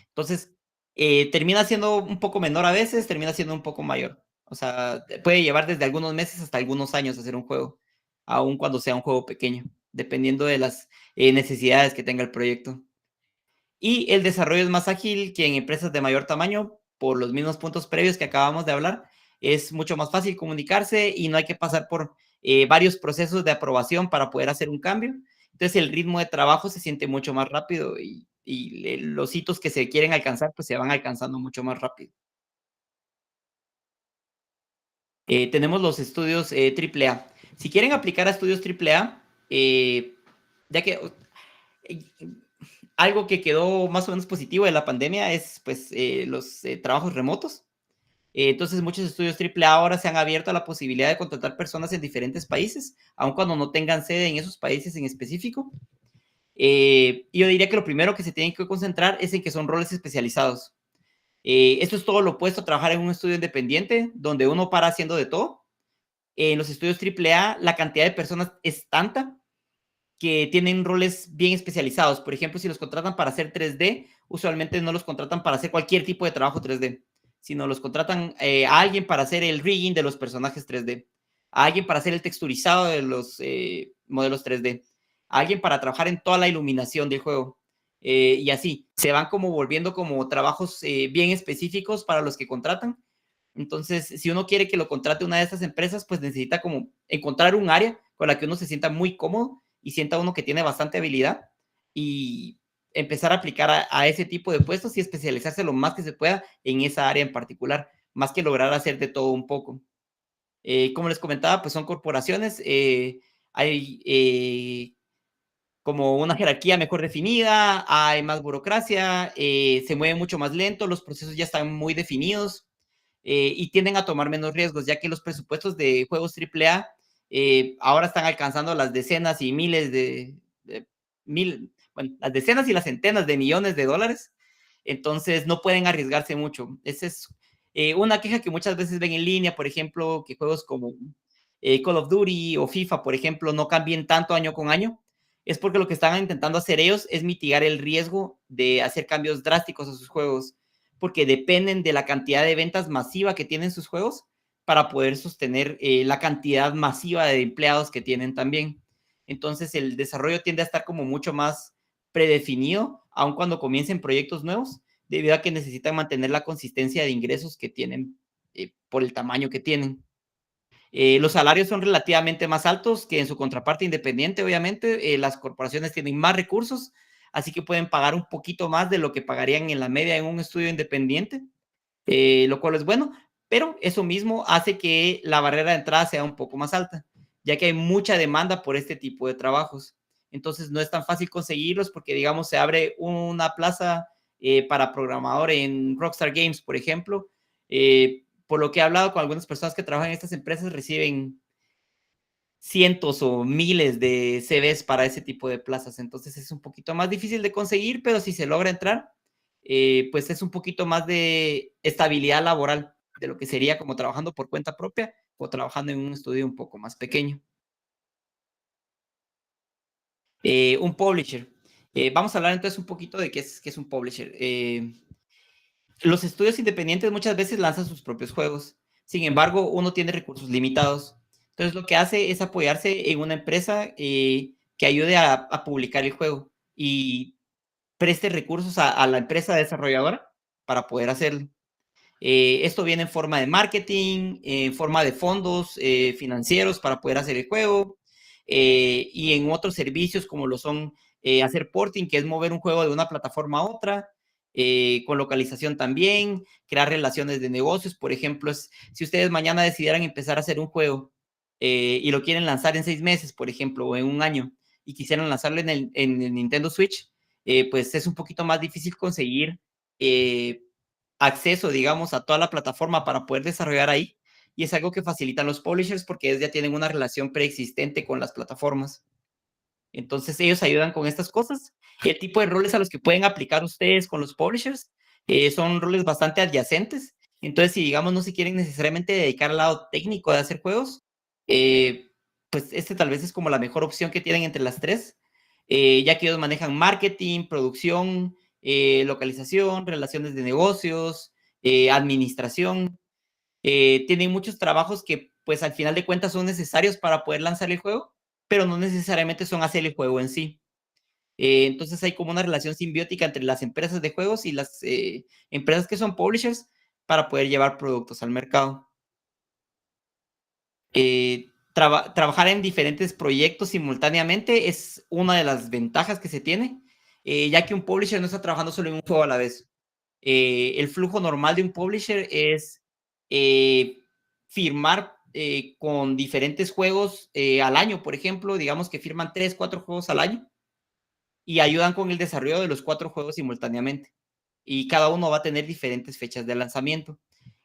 Entonces, termina siendo un poco menor a veces, termina siendo un poco mayor. O sea, puede llevar desde algunos meses hasta algunos años hacer un juego, aun cuando sea un juego pequeño, dependiendo de las necesidades que tenga el proyecto. Y el desarrollo es más ágil que en empresas de mayor tamaño, por los mismos puntos previos que acabamos de hablar. Es mucho más fácil comunicarse y no hay que pasar por varios procesos de aprobación para poder hacer un cambio. Entonces el ritmo de trabajo se siente mucho más rápido y los hitos que se quieren alcanzar, pues se van alcanzando mucho más rápido. Tenemos los estudios AAA. Si quieren aplicar a estudios AAA, ya que eh, algo que quedó más o menos positivo de la pandemia es pues los trabajos remotos. Entonces muchos estudios AAA ahora se han abierto a la posibilidad de contratar personas en diferentes países, aun cuando no tengan sede en esos países en específico. Yo diría que lo primero que se tienen que concentrar es en que son roles especializados. Esto es todo lo opuesto a trabajar en un estudio independiente, donde uno para haciendo de todo. En los estudios AAA, la cantidad de personas es tanta que tienen roles bien especializados. Por ejemplo, si los contratan para hacer 3D, usualmente no los contratan para hacer cualquier tipo de trabajo 3D, sino los contratan a alguien para hacer el rigging de los personajes 3D, a alguien para hacer el texturizado de los modelos 3D, a alguien para trabajar en toda la iluminación del juego. Y así, se van como volviendo como trabajos bien específicos para los que contratan. Entonces, si uno quiere que lo contrate una de estas empresas, pues necesita como encontrar un área con la que uno se sienta muy cómodo y sienta uno que tiene bastante habilidad y empezar a aplicar a ese tipo de puestos y especializarse lo más que se pueda en esa área en particular, más que lograr hacer de todo un poco. Como les comentaba, pues son corporaciones, hay como una jerarquía mejor definida, hay más burocracia, se mueve mucho más lento, los procesos ya están muy definidos y tienden a tomar menos riesgos, ya que los presupuestos de juegos AAA ahora están alcanzando las decenas y miles bueno, las decenas y las centenas de millones de dólares, entonces no pueden arriesgarse mucho. Esa es una queja que muchas veces ven en línea, por ejemplo, que juegos como Call of Duty o FIFA, por ejemplo, no cambien tanto año con año, es porque lo que están intentando hacer ellos es mitigar el riesgo de hacer cambios drásticos a sus juegos, porque dependen de la cantidad de ventas masiva que tienen sus juegos para poder sostener la cantidad masiva de empleados que tienen también. Entonces el desarrollo tiende a estar como mucho más predefinido, aun cuando comiencen proyectos nuevos, debido a que necesitan mantener la consistencia de ingresos que tienen por el tamaño que tienen. Los salarios son relativamente más altos que en su contraparte independiente, obviamente. Las corporaciones tienen más recursos, así que pueden pagar un poquito más de lo que pagarían en la media en un estudio independiente, lo cual es bueno, pero eso mismo hace que la barrera de entrada sea un poco más alta, ya que hay mucha demanda por este tipo de trabajos. Entonces no es tan fácil conseguirlos porque, digamos, se abre una plaza para programador en Rockstar Games, por ejemplo. Por lo que he hablado con algunas personas que trabajan en estas empresas, reciben cientos o miles de CVs para ese tipo de plazas. Entonces es un poquito más difícil de conseguir, pero si se logra entrar, pues es un poquito más de estabilidad laboral de lo que sería como trabajando por cuenta propia o trabajando en un estudio un poco más pequeño. Un publisher. Vamos a hablar entonces un poquito de qué es un publisher. Los estudios independientes muchas veces lanzan sus propios juegos. Sin embargo, uno tiene recursos limitados. Entonces, lo que hace es apoyarse en una empresa que ayude a publicar el juego y preste recursos a la empresa desarrolladora para poder hacerlo. Esto viene en forma de marketing, en forma de fondos financieros para poder hacer el juego y en otros servicios como lo son hacer porting, que es mover un juego de una plataforma a otra, con localización también, crear relaciones de negocios. Por ejemplo, si ustedes mañana decidieran empezar a hacer un juego y lo quieren lanzar en 6 meses, por ejemplo, o en un año, y quisieran lanzarlo en el Nintendo Switch, pues es un poquito más difícil conseguir acceso, digamos, a toda la plataforma para poder desarrollar ahí. Y es algo que facilitan los publishers porque ellos ya tienen una relación preexistente con las plataformas. Entonces ellos ayudan con estas cosas. El tipo de roles a los que pueden aplicar ustedes con los publishers son roles bastante adyacentes. Entonces, si digamos no se quieren necesariamente dedicar al lado técnico de hacer juegos, pues este tal vez es como la mejor opción que tienen entre las tres, ya que ellos manejan marketing, producción, localización, relaciones de negocios, administración. Tienen muchos trabajos que pues al final de cuentas son necesarios para poder lanzar el juego, pero no necesariamente son hacer el juego en sí. Entonces hay como una relación simbiótica entre las empresas de juegos y las empresas que son publishers para poder llevar productos al mercado. Trabajar en diferentes proyectos simultáneamente es una de las ventajas que se tiene, ya que un publisher no está trabajando solo en un juego a la vez. El flujo normal de un publisher es firmar con diferentes juegos al año, por ejemplo, digamos que firman 3, 4 juegos al año y ayudan con el desarrollo de los 4 juegos simultáneamente. Y cada uno va a tener diferentes fechas de lanzamiento.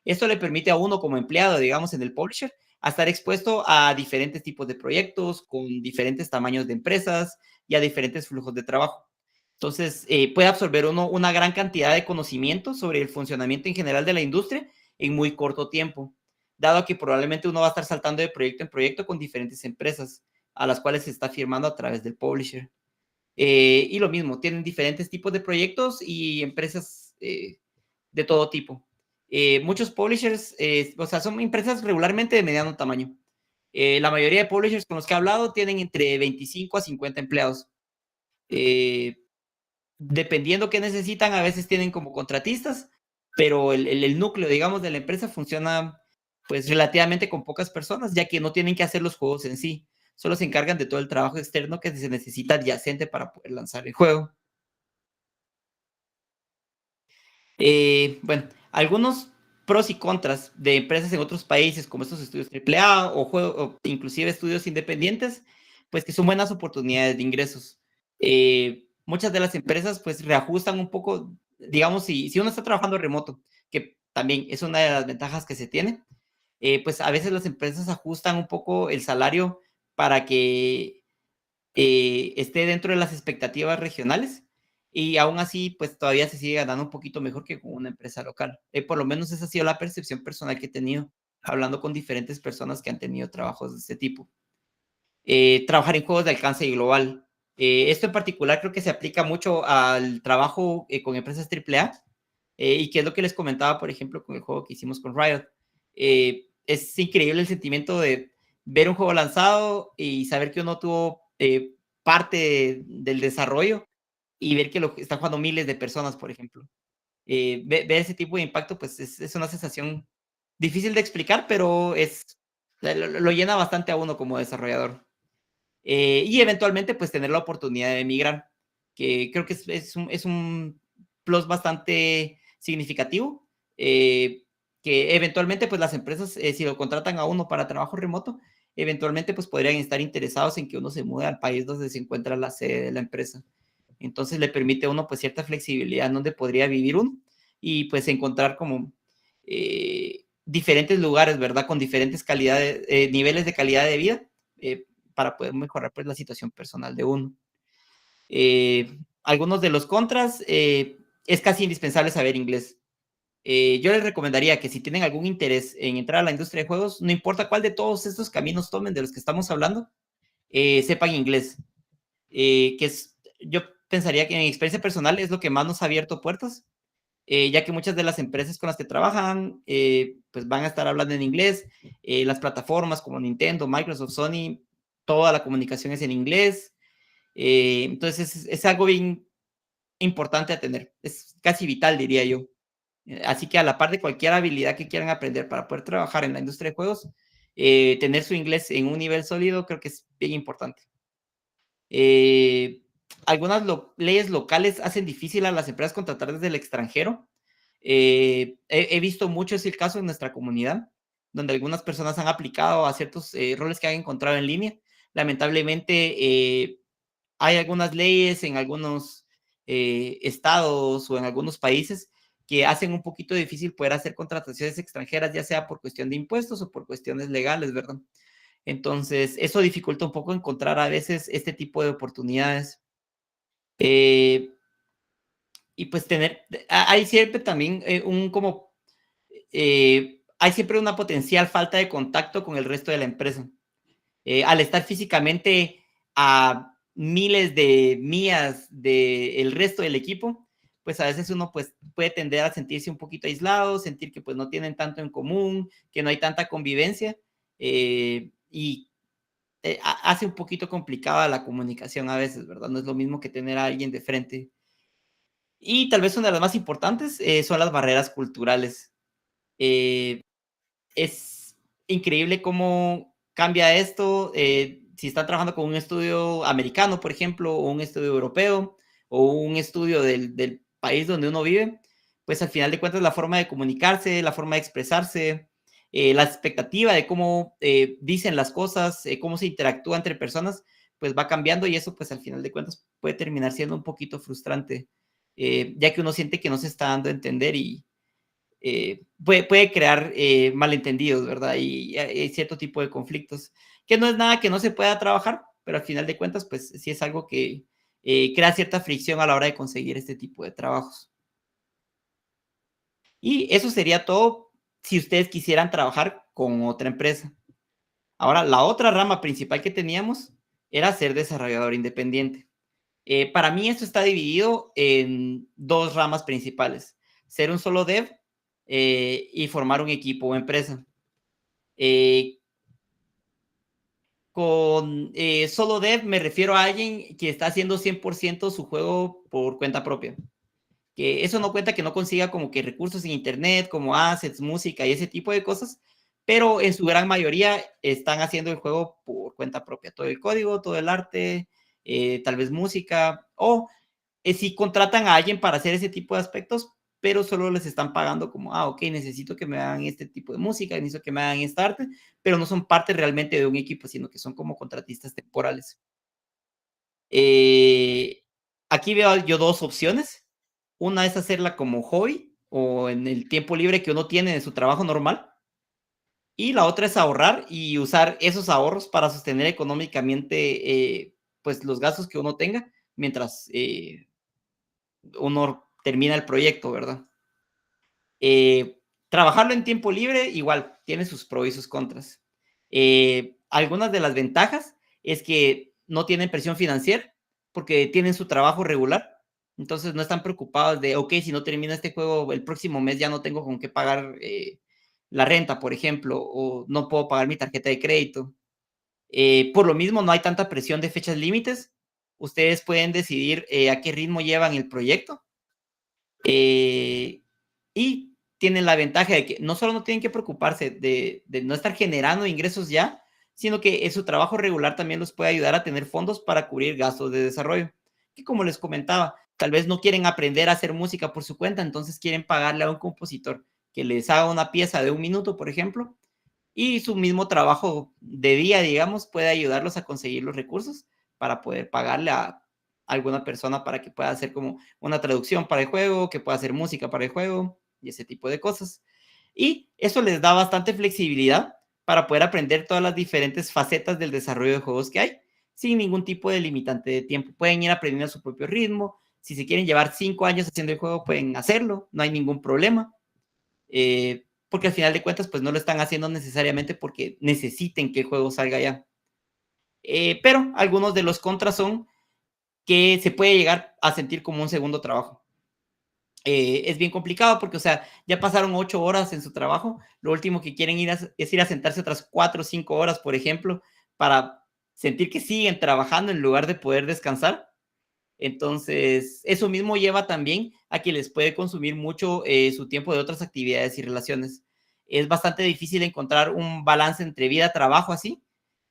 Esto le permite a uno como empleado, digamos, en el publisher, a estar expuesto a diferentes tipos de proyectos, con diferentes tamaños de empresas y a diferentes flujos de trabajo. Entonces, puede absorber uno una gran cantidad de conocimiento sobre el funcionamiento en general de la industria en muy corto tiempo, dado que probablemente uno va a estar saltando de proyecto en proyecto con diferentes empresas, a las cuales se está firmando a través del publisher. Y lo mismo, tienen diferentes tipos de proyectos y empresas de todo tipo. Muchos publishers, o sea, son empresas regularmente de mediano tamaño. La mayoría de publishers con los que he hablado tienen entre 25 a 50 empleados. Dependiendo qué necesitan, a veces tienen como contratistas, pero el núcleo, digamos, de la empresa funciona pues relativamente con pocas personas, ya que no tienen que hacer los juegos en sí. Solo se encargan de todo el trabajo externo que se necesita adyacente para poder lanzar el juego. Bueno, algunos pros y contras de empresas en otros países, como estos estudios AAA o inclusive estudios independientes, pues que son buenas oportunidades de ingresos. Muchas de las empresas pues reajustan un poco, digamos, si uno está trabajando remoto, que también es una de las ventajas que se tiene, pues a veces las empresas ajustan un poco el salario para que esté dentro de las expectativas regionales y aún así, pues todavía se sigue ganando un poquito mejor que con una empresa local. Por lo menos esa ha sido la percepción personal que he tenido hablando con diferentes personas que han tenido trabajos de este tipo. Trabajar en juegos de alcance global. Esto en particular creo que se aplica mucho al trabajo con empresas AAA y que es lo que les comentaba, por ejemplo, con el juego que hicimos con Riot. Es increíble el sentimiento de ver un juego lanzado y saber que uno tuvo parte del desarrollo y ver que lo están jugando miles de personas, por ejemplo. Ver ese tipo de impacto, pues es una sensación difícil de explicar, pero lo llena bastante a uno como desarrollador. Y eventualmente, pues tener la oportunidad de emigrar, que creo que es un plus bastante significativo, que eventualmente, pues las empresas, si lo contratan a uno para trabajo remoto, eventualmente, pues podrían estar interesados en que uno se mude al país donde se encuentra la sede de la empresa. Entonces le permite a uno, pues, cierta flexibilidad en donde podría vivir uno y, pues, encontrar como diferentes lugares, ¿verdad? Con diferentes niveles de calidad de vida, para poder mejorar pues la situación personal de uno. Algunos de los contras, es casi indispensable saber inglés. Yo les recomendaría que si tienen algún interés en entrar a la industria de juegos, no importa cuál de todos estos caminos tomen de los que estamos hablando, sepan inglés. Yo pensaría que en mi experiencia personal es lo que más nos ha abierto puertas, ya que muchas de las empresas con las que trabajan, pues van a estar hablando en inglés. Las plataformas como Nintendo, Microsoft, Sony, toda la comunicación es en inglés. Entonces es algo bien importante a tener. Es casi vital, diría yo. Así que a la par de cualquier habilidad que quieran aprender para poder trabajar en la industria de juegos, tener su inglés en un nivel sólido creo que es bien importante. Algunas leyes locales hacen difícil a las empresas contratar desde el extranjero. He visto mucho ese caso en nuestra comunidad, donde algunas personas han aplicado a ciertos roles que han encontrado en línea. Lamentablemente, hay algunas leyes en algunos estados o en algunos países que hacen un poquito difícil poder hacer contrataciones extranjeras, ya sea por cuestión de impuestos o por cuestiones legales, ¿verdad? Entonces, eso dificulta un poco encontrar a veces este tipo de oportunidades. Y pues hay siempre también hay siempre una potencial falta de contacto con el resto de la empresa. Al estar físicamente a miles de millas del resto del equipo, pues a veces uno pues, puede tender a sentirse un poquito aislado, sentir que pues no tienen tanto en común, que no hay tanta convivencia, y hace un poquito complicada la comunicación a veces, ¿verdad? No es lo mismo que tener a alguien de frente. Y tal vez una de las más importantes son las barreras culturales. Es increíble cómo cambia esto. Si están trabajando con un estudio americano, por ejemplo, o un estudio europeo, o un estudio del país donde uno vive, pues al final de cuentas la forma de comunicarse, la forma de expresarse, la expectativa de cómo dicen las cosas, cómo se interactúa entre personas, pues va cambiando y eso pues al final de cuentas puede terminar siendo un poquito frustrante, ya que uno siente que no se está dando a entender y puede crear malentendidos, ¿verdad? Y hay cierto tipo de conflictos, que no es nada que no se pueda trabajar, pero al final de cuentas, pues sí es algo que crea cierta fricción a la hora de conseguir este tipo de trabajos. Y eso sería todo si ustedes quisieran trabajar con otra empresa. Ahora, la otra rama principal que teníamos era ser desarrollador independiente. Para mí esto está dividido en dos ramas principales. Ser un solo dev y formar un equipo o empresa. Con solo dev me refiero a alguien que está haciendo 100% su juego por cuenta propia. Que eso no cuenta que no consiga como que recursos en internet, como assets, música y ese tipo de cosas, pero en su gran mayoría están haciendo el juego por cuenta propia. Todo el código, todo el arte, tal vez música, o si contratan a alguien para hacer ese tipo de aspectos, pero solo les están pagando como, ok, necesito que me hagan este tipo de música, necesito que me hagan esta arte, pero no son parte realmente de un equipo, sino que son como contratistas temporales. Aquí veo yo dos opciones. Una es hacerla como hobby o en el tiempo libre que uno tiene de su trabajo normal. Y la otra es ahorrar y usar esos ahorros para sostener económicamente pues los gastos que uno tenga mientras uno termina el proyecto, ¿verdad? Trabajarlo en tiempo libre igual tiene sus pros y sus contras. Algunas de las ventajas es que no tienen presión financiera porque tienen su trabajo regular. Entonces no están preocupados de, ok, si no termina este juego el próximo mes ya no tengo con qué pagar la renta, por ejemplo, o no puedo pagar mi tarjeta de crédito. Por lo mismo, no hay tanta presión de fechas límites. Ustedes pueden decidir a qué ritmo llevan el proyecto. Y tienen la ventaja de que no solo no tienen que preocuparse de no estar generando ingresos ya, sino que en su trabajo regular también los puede ayudar a tener fondos para cubrir gastos de desarrollo. Que como les comentaba, tal vez no quieren aprender a hacer música por su cuenta, entonces quieren pagarle a un compositor que les haga una pieza de 1 minuto, por ejemplo, y su mismo trabajo de día, digamos, puede ayudarlos a conseguir los recursos para poder pagarle a alguna persona para que pueda hacer como una traducción para el juego, que pueda hacer música para el juego y ese tipo de cosas. Y eso les da bastante flexibilidad para poder aprender todas las diferentes facetas del desarrollo de juegos que hay, sin ningún tipo de limitante de tiempo. Pueden ir aprendiendo a su propio ritmo. Si se quieren llevar 5 años haciendo el juego, pueden hacerlo, no hay ningún problema. Porque al final de cuentas, pues no lo están haciendo necesariamente porque necesiten que el juego salga ya. Pero algunos de los contras son que se puede llegar a sentir como un segundo trabajo. Es bien complicado porque, o sea, ya pasaron 8 horas en su trabajo, lo último que quieren es ir a sentarse otras 4 o 5 horas, por ejemplo, para sentir que siguen trabajando en lugar de poder descansar. Entonces, eso mismo lleva también a que les puede consumir mucho su tiempo de otras actividades y relaciones. Es bastante difícil encontrar un balance entre vida-trabajo así,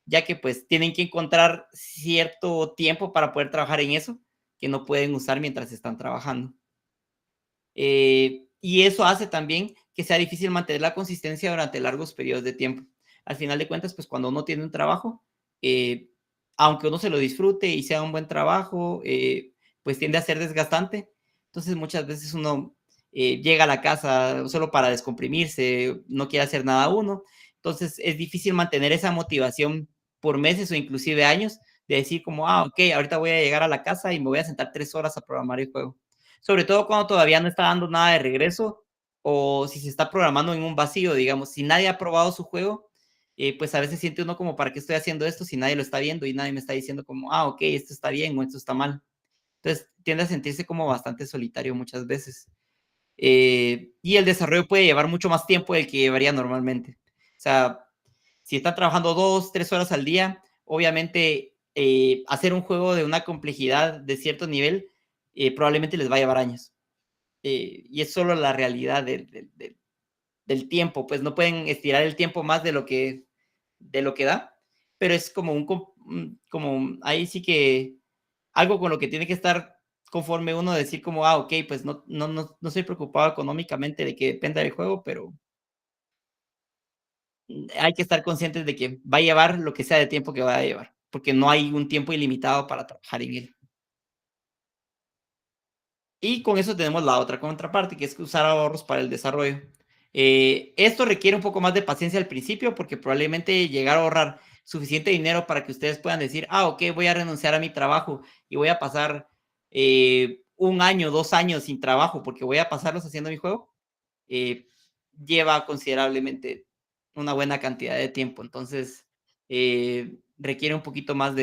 ya que pues tienen que encontrar cierto tiempo para poder trabajar en eso, que no pueden usar mientras están trabajando. Y eso hace también que sea difícil mantener la consistencia durante largos periodos de tiempo. Al final de cuentas, pues cuando uno tiene un trabajo, aunque uno se lo disfrute y sea un buen trabajo, pues tiende a ser desgastante. Entonces muchas veces uno llega a la casa solo para descomprimirse, no quiere hacer nada uno. Entonces es difícil mantener esa motivación por meses o inclusive años de decir como, ok, ahorita voy a llegar a la casa y me voy a sentar 3 horas a programar el juego. Sobre todo cuando todavía no está dando nada de regreso o si se está programando en un vacío, digamos, si nadie ha probado su juego, pues a veces siente uno como, ¿para qué estoy haciendo esto si nadie lo está viendo y nadie me está diciendo como, ok, esto está bien o esto está mal? Entonces tiende a sentirse como bastante solitario muchas veces. Y el desarrollo puede llevar mucho más tiempo del que llevaría normalmente. O sea, si están trabajando 2, 3 horas al día, obviamente hacer un juego de una complejidad de cierto nivel probablemente les va a llevar años. Y es solo la realidad del tiempo, pues no pueden estirar el tiempo más de lo que da, pero es como como ahí sí que algo con lo que tiene que estar conforme uno decir como, ok, pues no estoy preocupado económicamente de que dependa del juego, pero hay que estar conscientes de que va a llevar lo que sea de tiempo que va a llevar, porque no hay un tiempo ilimitado para trabajar en él. Y con eso tenemos la otra contraparte, que es usar ahorros para el desarrollo. Esto requiere un poco más de paciencia al principio, porque probablemente llegar a ahorrar suficiente dinero para que ustedes puedan decir, ok, voy a renunciar a mi trabajo y voy a pasar 1 año, 2 años sin trabajo, porque voy a pasarlos haciendo mi juego, eh, lleva considerablemente una buena cantidad de tiempo. Entonces, requiere un poquito más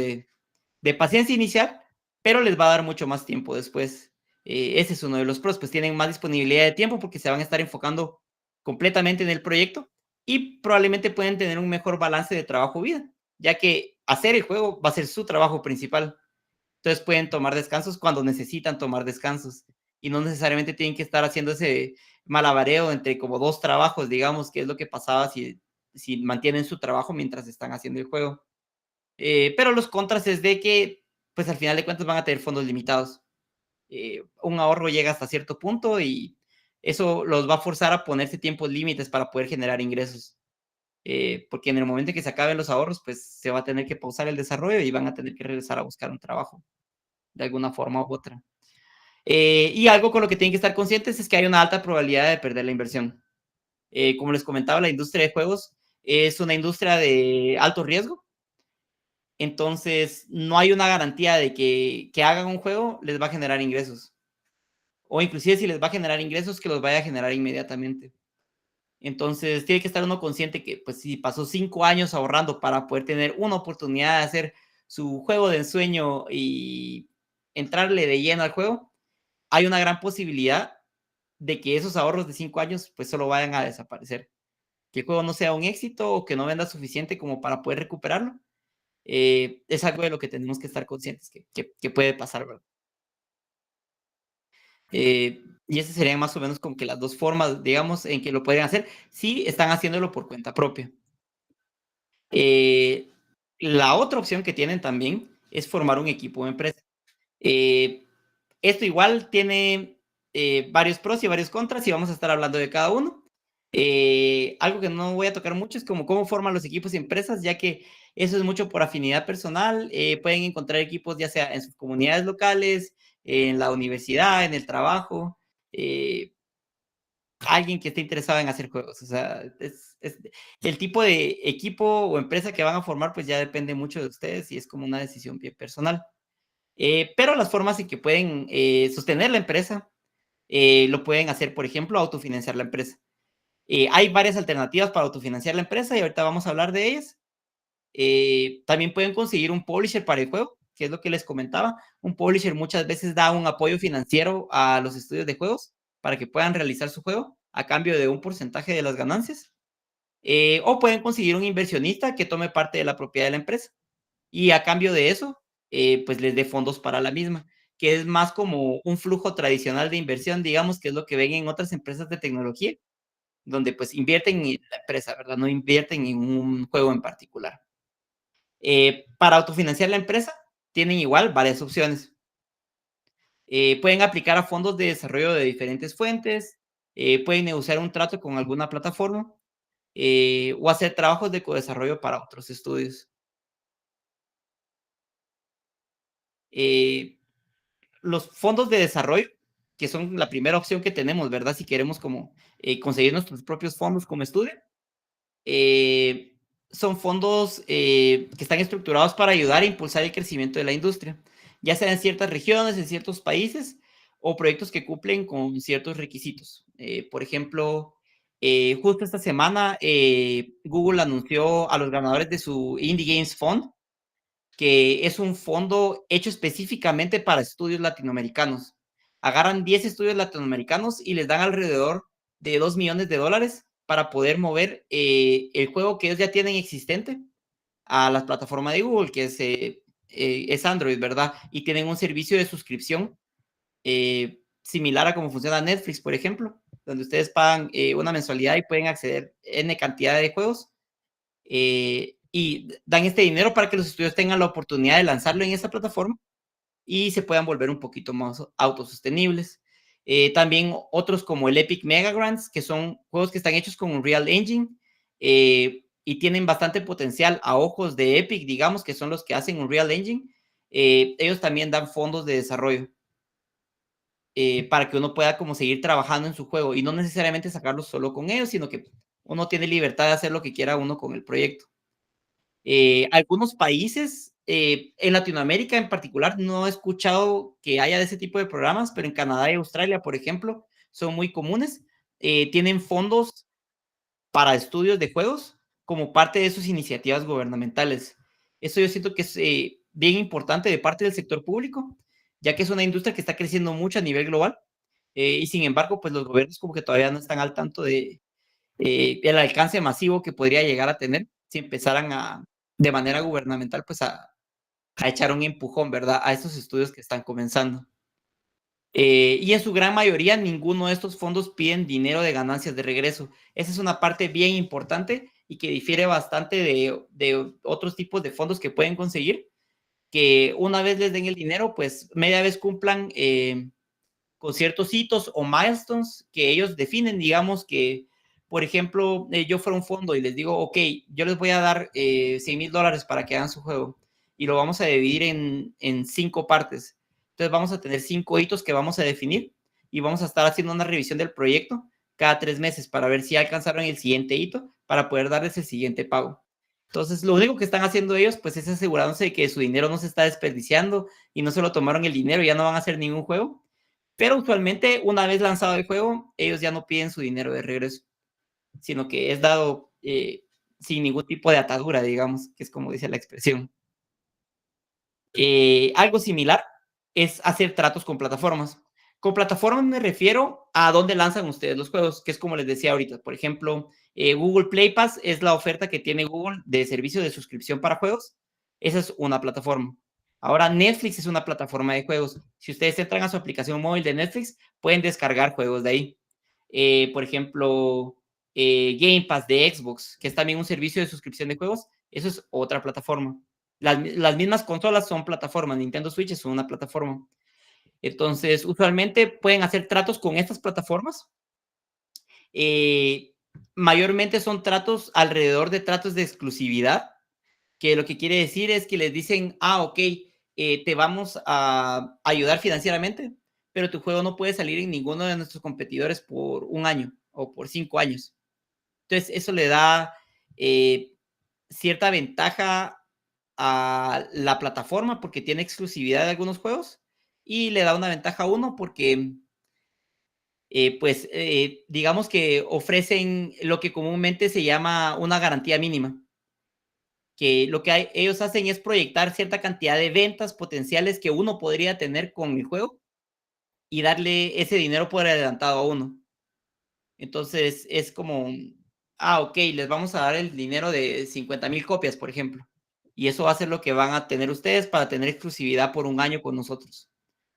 de paciencia inicial, pero les va a dar mucho más tiempo después. Ese es uno de los pros, pues tienen más disponibilidad de tiempo porque se van a estar enfocando completamente en el proyecto y probablemente pueden tener un mejor balance de trabajo-vida, ya que hacer el juego va a ser su trabajo principal. Entonces pueden tomar descansos cuando necesitan tomar descansos y no necesariamente tienen que estar haciendo ese malabareo entre como dos trabajos, digamos, que es lo que pasaba si mantienen su trabajo mientras están haciendo el juego. Pero los contras es de que, pues al final de cuentas van a tener fondos limitados. Un ahorro llega hasta cierto punto y eso los va a forzar a ponerse tiempos límites para poder generar ingresos. Porque en el momento en que se acaben los ahorros, pues se va a tener que pausar el desarrollo y van a tener que regresar a buscar un trabajo de alguna forma u otra. Y algo con lo que tienen que estar conscientes es que hay una alta probabilidad de perder la inversión. Como les comentaba, la industria de juegos es una industria de alto riesgo. Entonces, no hay una garantía de que hagan un juego les va a generar ingresos. O inclusive si les va a generar ingresos, que los vaya a generar inmediatamente. Entonces, tiene que estar uno consciente que, pues, si pasó 5 años ahorrando para poder tener una oportunidad de hacer su juego de ensueño y entrarle de lleno al juego, hay una gran posibilidad de que esos ahorros de 5 años, pues, solo vayan a desaparecer. Que el juego no sea un éxito o que no venda suficiente como para poder recuperarlo. Es algo de lo que tenemos que estar conscientes que puede pasar, ¿verdad? Y esas serían más o menos como que las dos formas, digamos, en que lo pueden hacer si están haciéndolo por cuenta propia. Eh, la otra opción que tienen también es formar un equipo de empresa. Eh, Esto igual tiene varios pros y varios contras y vamos a estar hablando de cada uno. Algo que no voy a tocar mucho es como cómo forman los equipos y empresas, ya que eso es mucho por afinidad personal. Pueden encontrar equipos ya sea en sus comunidades locales, en la universidad, en el trabajo. Alguien que esté interesado en hacer juegos. O sea, el tipo de equipo o empresa que van a formar, pues ya depende mucho de ustedes y es como una decisión bien personal. Pero las formas en que pueden sostener la empresa, lo pueden hacer, por ejemplo, autofinanciar la empresa. Hay varias alternativas para autofinanciar la empresa y ahorita vamos a hablar de ellas. También pueden conseguir un publisher para el juego, que es lo que les comentaba. Un publisher muchas veces da un apoyo financiero a los estudios de juegos para que puedan realizar su juego a cambio de un porcentaje de las ganancias. O pueden conseguir un inversionista que tome parte de la propiedad de la empresa y a cambio de eso, pues les dé fondos para la misma, que es más como un flujo tradicional de inversión, digamos, que es lo que ven en otras empresas de tecnología, donde pues invierten en la empresa, ¿verdad? No invierten en un juego en particular. Para autofinanciar la empresa, tienen igual varias opciones. Pueden aplicar a fondos de desarrollo de diferentes fuentes, pueden negociar un trato con alguna plataforma o hacer trabajos de co-desarrollo para otros estudios. Eh, los fondos de desarrollo, que son la primera opción que tenemos, ¿verdad? Si queremos como conseguir nuestros propios fondos como estudio, eh, son fondos que están estructurados para ayudar a impulsar el crecimiento de la industria, ya sea en ciertas regiones, en ciertos países, o proyectos que cumplen con ciertos requisitos. Por ejemplo, justo esta semana Google anunció a los ganadores de su Indie Games Fund, que es un fondo hecho específicamente para estudios latinoamericanos. Agarran 10 estudios latinoamericanos y les dan alrededor de $2 millones para poder mover el juego que ellos ya tienen existente a la plataforma de Google, que es Android, ¿verdad? Y tienen un servicio de suscripción similar a cómo funciona Netflix, por ejemplo, donde ustedes pagan una mensualidad y pueden acceder a N cantidad de juegos y dan este dinero para que los estudios tengan la oportunidad de lanzarlo en esta plataforma y se puedan volver un poquito más autosostenibles. También otros como el Epic Mega Grants, que son juegos que están hechos con Unreal Engine y tienen bastante potencial a ojos de Epic, digamos, que son los que hacen Unreal Engine. Ellos también dan fondos de desarrollo para que uno pueda como seguir trabajando en su juego y no necesariamente sacarlo solo con ellos, sino que uno tiene libertad de hacer lo que quiera uno con el proyecto. Algunos países, en Latinoamérica en particular, no he escuchado que haya de ese tipo de programas, pero en Canadá y Australia, por ejemplo, son muy comunes. Tienen fondos para estudios de juegos como parte de sus iniciativas gubernamentales. Eso yo siento que es bien importante de parte del sector público, ya que es una industria que está creciendo mucho a nivel global, y sin embargo, pues los gobiernos como que todavía no están al tanto de el alcance masivo que podría llegar a tener si empezaran de manera gubernamental, pues a echar un empujón, ¿verdad? A estos estudios que están comenzando. Y en su gran mayoría, ninguno de estos fondos piden dinero de ganancias de regreso. Esa es una parte bien importante y que difiere bastante de otros tipos de fondos que pueden conseguir, que una vez les den el dinero, pues media vez cumplan con ciertos hitos o milestones que ellos definen, digamos que, por ejemplo, yo fuera un fondo y les digo, ok, yo les voy a dar $100,000 para que hagan su juego y lo vamos a dividir en 5 partes. Entonces vamos a tener 5 hitos que vamos a definir y vamos a estar haciendo una revisión del proyecto cada 3 meses para ver si alcanzaron el siguiente hito para poder darles el siguiente pago. Entonces, lo único que están haciendo ellos, pues, es asegurándose de que su dinero no se está desperdiciando y no se lo tomaron el dinero y ya no van a hacer ningún juego. Pero usualmente, una vez lanzado el juego, ellos ya no piden su dinero de regreso, sino que es dado sin ningún tipo de atadura, digamos, que es como dice la expresión. Algo similar es hacer tratos con plataformas. Con plataformas me refiero a dónde lanzan ustedes los juegos, que es como les decía ahorita. Por ejemplo, Google Play Pass es la oferta que tiene Google de servicio de suscripción para juegos. Esa es una plataforma. Ahora, Netflix es una plataforma de juegos. Si ustedes entran a su aplicación móvil de Netflix, pueden descargar juegos de ahí. Por ejemplo, Game Pass de Xbox, que es también un servicio de suscripción de juegos. Eso es otra plataforma. Las mismas consolas son plataformas. Nintendo Switch es una plataforma. Entonces, usualmente pueden hacer tratos con estas plataformas. Mayormente son tratos alrededor de tratos de exclusividad, que lo que quiere decir es que les dicen, ok, te vamos a ayudar financieramente, pero tu juego no puede salir en ninguno de nuestros competidores por 1 año o por 5 años. Entonces, eso le da cierta ventaja a la plataforma porque tiene exclusividad de algunos juegos y le da una ventaja a uno porque, pues, digamos que ofrecen lo que comúnmente se llama una garantía mínima, que lo que ellos hacen es proyectar cierta cantidad de ventas potenciales que uno podría tener con el juego y darle ese dinero por adelantado a uno. Entonces es como, ok, les vamos a dar el dinero de 50,000 copias, por ejemplo. Y eso va a ser lo que van a tener ustedes para tener exclusividad por 1 año con nosotros.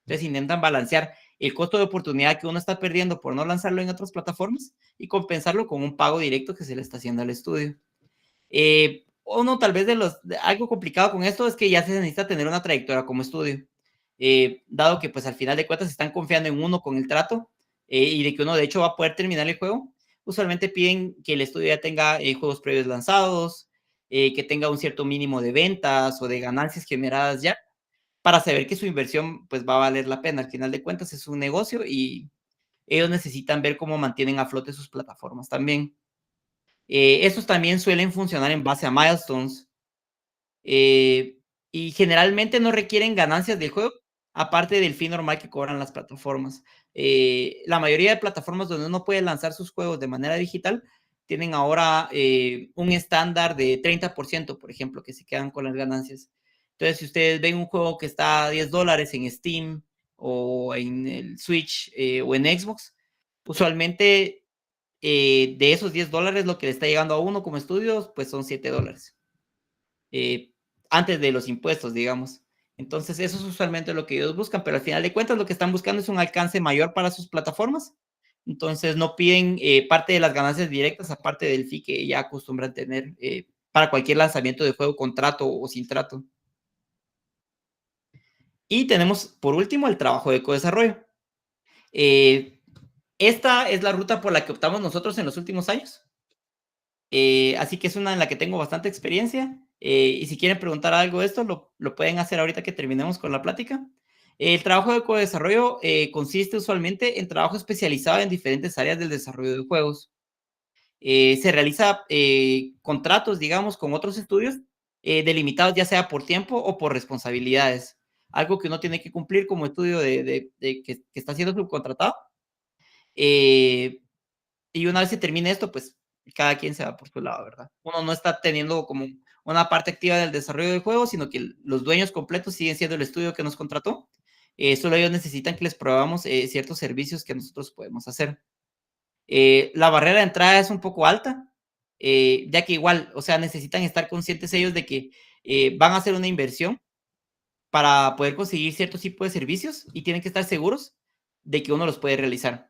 Entonces intentan balancear el costo de oportunidad que uno está perdiendo por no lanzarlo en otras plataformas y compensarlo con un pago directo que se le está haciendo al estudio. Uno tal vez algo complicado con esto es que ya se necesita tener una trayectoria como estudio. Dado que pues al final de cuentas están confiando en uno con el trato y de que uno de hecho va a poder terminar el juego, usualmente piden que el estudio ya tenga juegos previos lanzados, que tenga un cierto mínimo de ventas o de ganancias generadas ya, para saber que su inversión pues va a valer la pena. Al final de cuentas es un negocio y ellos necesitan ver cómo mantienen a flote sus plataformas también. Estos también suelen funcionar en base a milestones y generalmente no requieren ganancias del juego, aparte del fee normal que cobran las plataformas. La mayoría de plataformas donde uno puede lanzar sus juegos de manera digital tienen ahora un estándar de 30%, por ejemplo, que se quedan con las ganancias. Entonces, si ustedes ven un juego que está a $10 en Steam o en el Switch o en Xbox, usualmente de esos $10 lo que le está llegando a uno como estudios, pues son $7. Antes de los impuestos, digamos. Entonces, eso es usualmente lo que ellos buscan, pero al final de cuentas lo que están buscando es un alcance mayor para sus plataformas. Entonces, no piden parte de las ganancias directas, aparte del fee que ya acostumbran tener para cualquier lanzamiento de juego con trato o sin trato. Y tenemos, por último, el trabajo de co-desarrollo. Esta es la ruta por la que optamos nosotros en los últimos años. Así que es una en la que tengo bastante experiencia. Y si quieren preguntar algo de esto, lo pueden hacer ahorita que terminemos con la plática. El trabajo de co-desarrollo consiste usualmente en trabajo especializado en diferentes áreas del desarrollo de juegos. Se realiza contratos, digamos, con otros estudios delimitados ya sea por tiempo o por responsabilidades. Algo que uno tiene que cumplir como estudio que está siendo subcontratado. Y una vez se termine esto, pues cada quien se va por su lado, ¿verdad? Uno no está teniendo como una parte activa del desarrollo del juego, sino que los dueños completos siguen siendo el estudio que nos contrató. Solo ellos necesitan que les probamos ciertos servicios que nosotros podemos hacer. La barrera de entrada es un poco alta, ya que igual, o sea, necesitan estar conscientes ellos de que van a hacer una inversión para poder conseguir cierto tipo de servicios y tienen que estar seguros de que uno los puede realizar.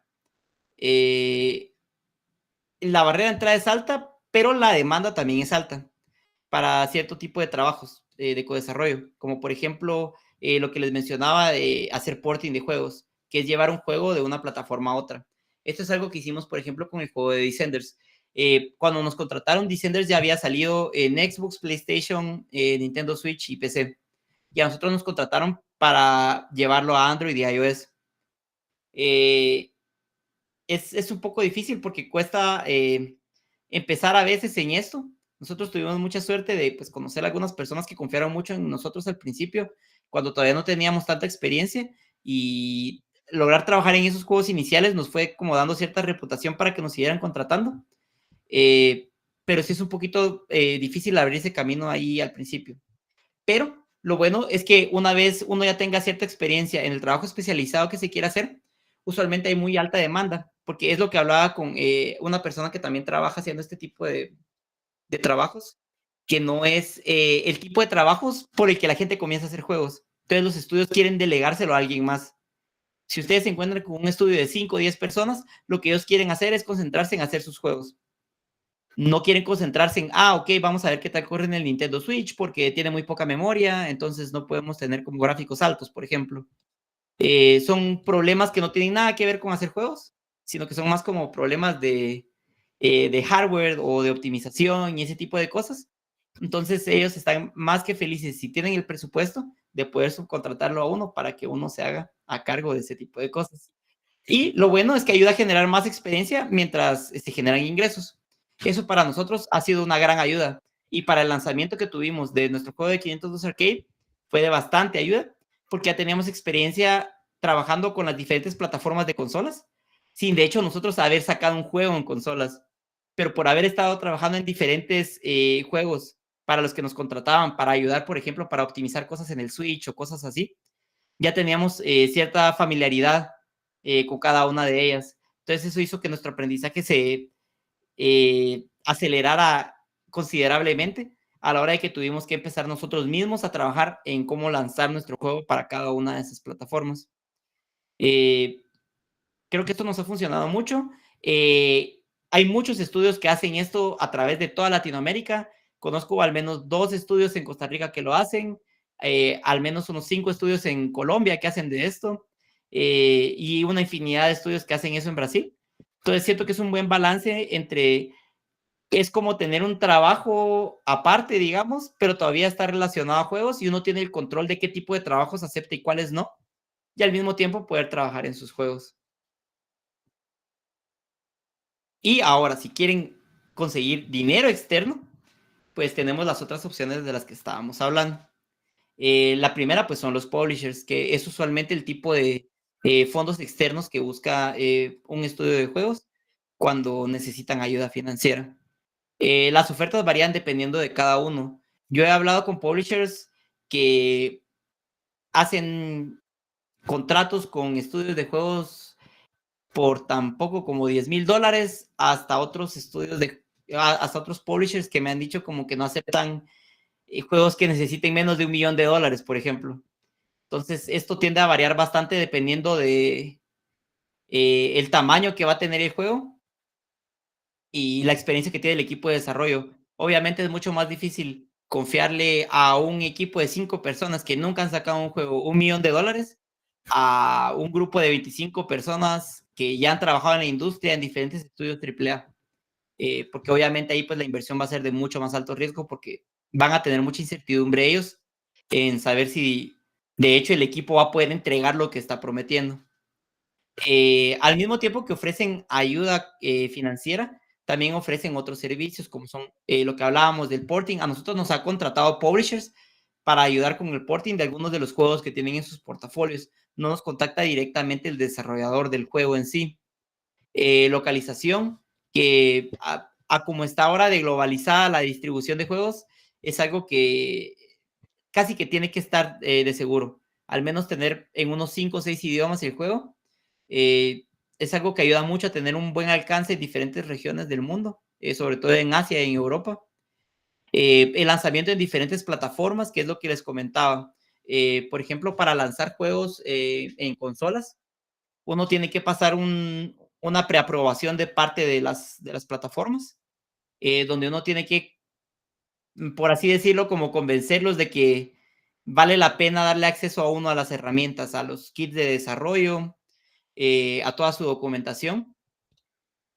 La barrera de entrada es alta, pero la demanda también es alta para cierto tipo de trabajos de co-desarrollo, como por ejemplo lo que les mencionaba de hacer porting de juegos, que es llevar un juego de una plataforma a otra. Esto es algo que hicimos, por ejemplo, con el juego de Descenders. Cuando nos contrataron, Descenders ya había salido en Xbox, PlayStation, Nintendo Switch y PC. Y a nosotros nos contrataron para llevarlo a Android y iOS. Es un poco difícil porque cuesta empezar a veces en esto. Nosotros tuvimos mucha suerte de pues, conocer a algunas personas que confiaron mucho en nosotros al principio, cuando todavía no teníamos tanta experiencia, y lograr trabajar en esos juegos iniciales nos fue como dando cierta reputación para que nos siguieran contratando. Pero sí es un poquito difícil abrir ese camino ahí al principio. Pero lo bueno es que una vez uno ya tenga cierta experiencia en el trabajo especializado que se quiera hacer, usualmente hay muy alta demanda, porque es lo que hablaba con una persona que también trabaja haciendo este tipo de trabajos, que no es el tipo de trabajos por el que la gente comienza a hacer juegos. Entonces los estudios quieren delegárselo a alguien más. Si ustedes se encuentran con un estudio de 5 o 10 personas, lo que ellos quieren hacer es concentrarse en hacer sus juegos. No quieren concentrarse en, ok, vamos a ver qué tal corre en el Nintendo Switch porque tiene muy poca memoria, entonces no podemos tener como gráficos altos, por ejemplo. Son problemas que no tienen nada que ver con hacer juegos, sino que son más como problemas de hardware o de optimización y ese tipo de cosas. Entonces ellos están más que felices, si tienen el presupuesto, de poder subcontratarlo a uno para que uno se haga a cargo de ese tipo de cosas. Y lo bueno es que ayuda a generar más experiencia mientras se generan ingresos. Eso para nosotros ha sido una gran ayuda. Y para el lanzamiento que tuvimos de nuestro juego de 502 Arcade, fue de bastante ayuda, porque ya teníamos experiencia trabajando con las diferentes plataformas de consolas, sin de hecho nosotros haber sacado un juego en consolas, pero por haber estado trabajando en diferentes juegos para los que nos contrataban, para ayudar, por ejemplo, para optimizar cosas en el Switch o cosas así, ya teníamos cierta familiaridad con cada una de ellas. Entonces eso hizo que nuestro aprendizaje se acelerara considerablemente a la hora de que tuvimos que empezar nosotros mismos a trabajar en cómo lanzar nuestro juego para cada una de esas plataformas. Creo que esto nos ha funcionado mucho. Hay muchos estudios que hacen esto a través de toda Latinoamérica. Conozco al menos 2 estudios en Costa Rica que lo hacen, al menos unos 5 estudios en Colombia que hacen de esto, y una infinidad de estudios que hacen eso en Brasil. Entonces siento que es un buen balance entre, es como tener un trabajo aparte, digamos, pero todavía está relacionado a juegos y uno tiene el control de qué tipo de trabajos acepta y cuáles no, y al mismo tiempo poder trabajar en sus juegos. Y ahora, si quieren conseguir dinero externo, pues tenemos las otras opciones de las que estábamos hablando. La primera, pues son los publishers, que es usualmente el tipo de fondos externos que busca un estudio de juegos cuando necesitan ayuda financiera. Las ofertas varían dependiendo de cada uno. Yo he hablado con publishers que hacen contratos con estudios de juegos por tan poco como $10,000, hasta otros estudios hasta otros publishers que me han dicho como que no aceptan juegos que necesiten menos de $1 millón, por ejemplo. Entonces, esto tiende a variar bastante dependiendo de el tamaño que va a tener el juego y la experiencia que tiene el equipo de desarrollo. Obviamente es mucho más difícil confiarle a un equipo de 5 personas que nunca han sacado un juego $1 millón a un grupo de 25 personas que ya han trabajado en la industria en diferentes estudios AAA. Porque obviamente ahí pues la inversión va a ser de mucho más alto riesgo porque van a tener mucha incertidumbre ellos en saber si de hecho el equipo va a poder entregar lo que está prometiendo. Al mismo tiempo que ofrecen ayuda financiera, también ofrecen otros servicios como son lo que hablábamos del porting. A nosotros nos ha contratado publishers para ayudar con el porting de algunos de los juegos que tienen en sus portafolios. No nos contacta directamente el desarrollador del juego en sí. Localización, que a como está ahora de globalizada la distribución de juegos, es algo que casi que tiene que estar de seguro. Al menos tener en unos 5 o 6 idiomas el juego. Es algo que ayuda mucho a tener un buen alcance en diferentes regiones del mundo, sobre todo en Asia y en Europa. El lanzamiento en diferentes plataformas, que es lo que les comentaba. Por ejemplo, para lanzar juegos en consolas, uno tiene que pasar una preaprobación de parte de las plataformas, donde uno tiene que, por así decirlo, como convencerlos de que vale la pena darle acceso a uno a las herramientas, a los kits de desarrollo, a toda su documentación.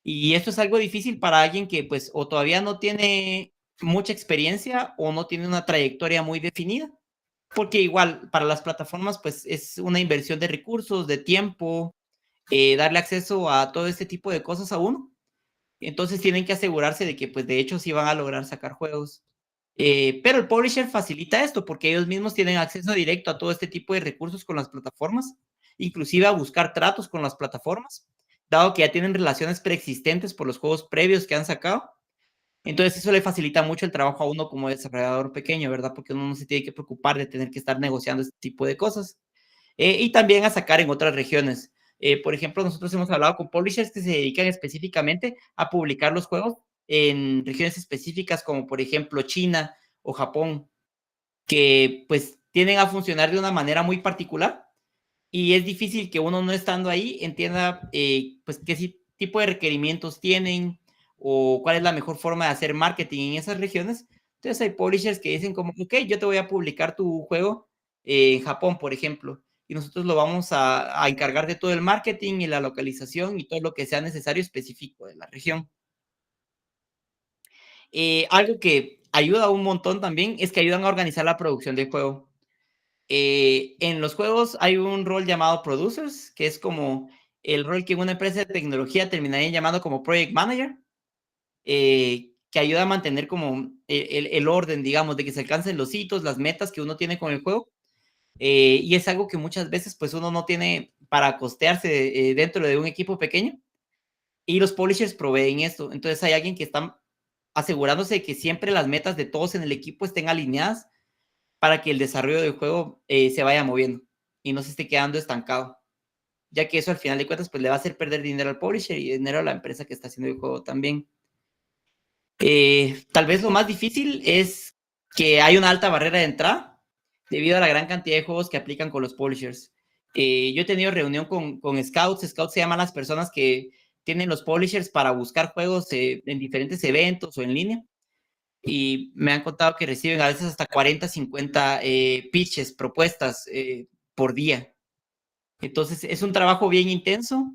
Y esto es algo difícil para alguien que pues o todavía no tiene mucha experiencia o no tiene una trayectoria muy definida, porque igual para las plataformas pues es una inversión de recursos, de tiempo, darle acceso a todo este tipo de cosas a uno. Entonces tienen que asegurarse de que pues de hecho sí van a lograr sacar juegos. Pero el publisher facilita esto porque ellos mismos tienen acceso directo a todo este tipo de recursos con las plataformas, inclusive a buscar tratos con las plataformas, dado que ya tienen relaciones preexistentes por los juegos previos que han sacado. Entonces eso le facilita mucho el trabajo a uno como desarrollador pequeño, ¿verdad? Porque uno no se tiene que preocupar de tener que estar negociando este tipo de cosas. Y también a sacar en otras regiones. Por ejemplo, nosotros hemos hablado con publishers que se dedican específicamente a publicar los juegos en regiones específicas como por ejemplo China o Japón, que pues tienden a funcionar de una manera muy particular y es difícil que uno no estando ahí entienda pues qué tipo de requerimientos tienen o cuál es la mejor forma de hacer marketing en esas regiones. Entonces hay publishers que dicen como, ok, yo te voy a publicar tu juego en Japón, por ejemplo, y nosotros lo vamos a encargar de todo el marketing y la localización y todo lo que sea necesario específico de la región. Algo que ayuda un montón también es que ayudan a organizar la producción del juego. En los juegos hay un rol llamado producers, que es como el rol que en una empresa de tecnología terminaría llamando como project manager, que ayuda a mantener como el orden, digamos, de que se alcancen los hitos, las metas que uno tiene con el juego. Y es algo que muchas veces pues uno no tiene para costearse dentro de un equipo pequeño y los publishers proveen esto. Entonces hay alguien que está asegurándose de que siempre las metas de todos en el equipo estén alineadas para que el desarrollo del juego se vaya moviendo y no se esté quedando estancado, ya que eso al final de cuentas pues le va a hacer perder dinero al publisher y dinero a la empresa que está haciendo el juego también. Tal vez lo más difícil es que hay una alta barrera de entrada debido a la gran cantidad de juegos que aplican con los publishers. Yo he tenido reunión con scouts. Scouts se llaman las personas que tienen los publishers para buscar juegos en diferentes eventos o en línea. Y me han contado que reciben a veces hasta 40, 50 pitches, propuestas por día. Entonces es un trabajo bien intenso.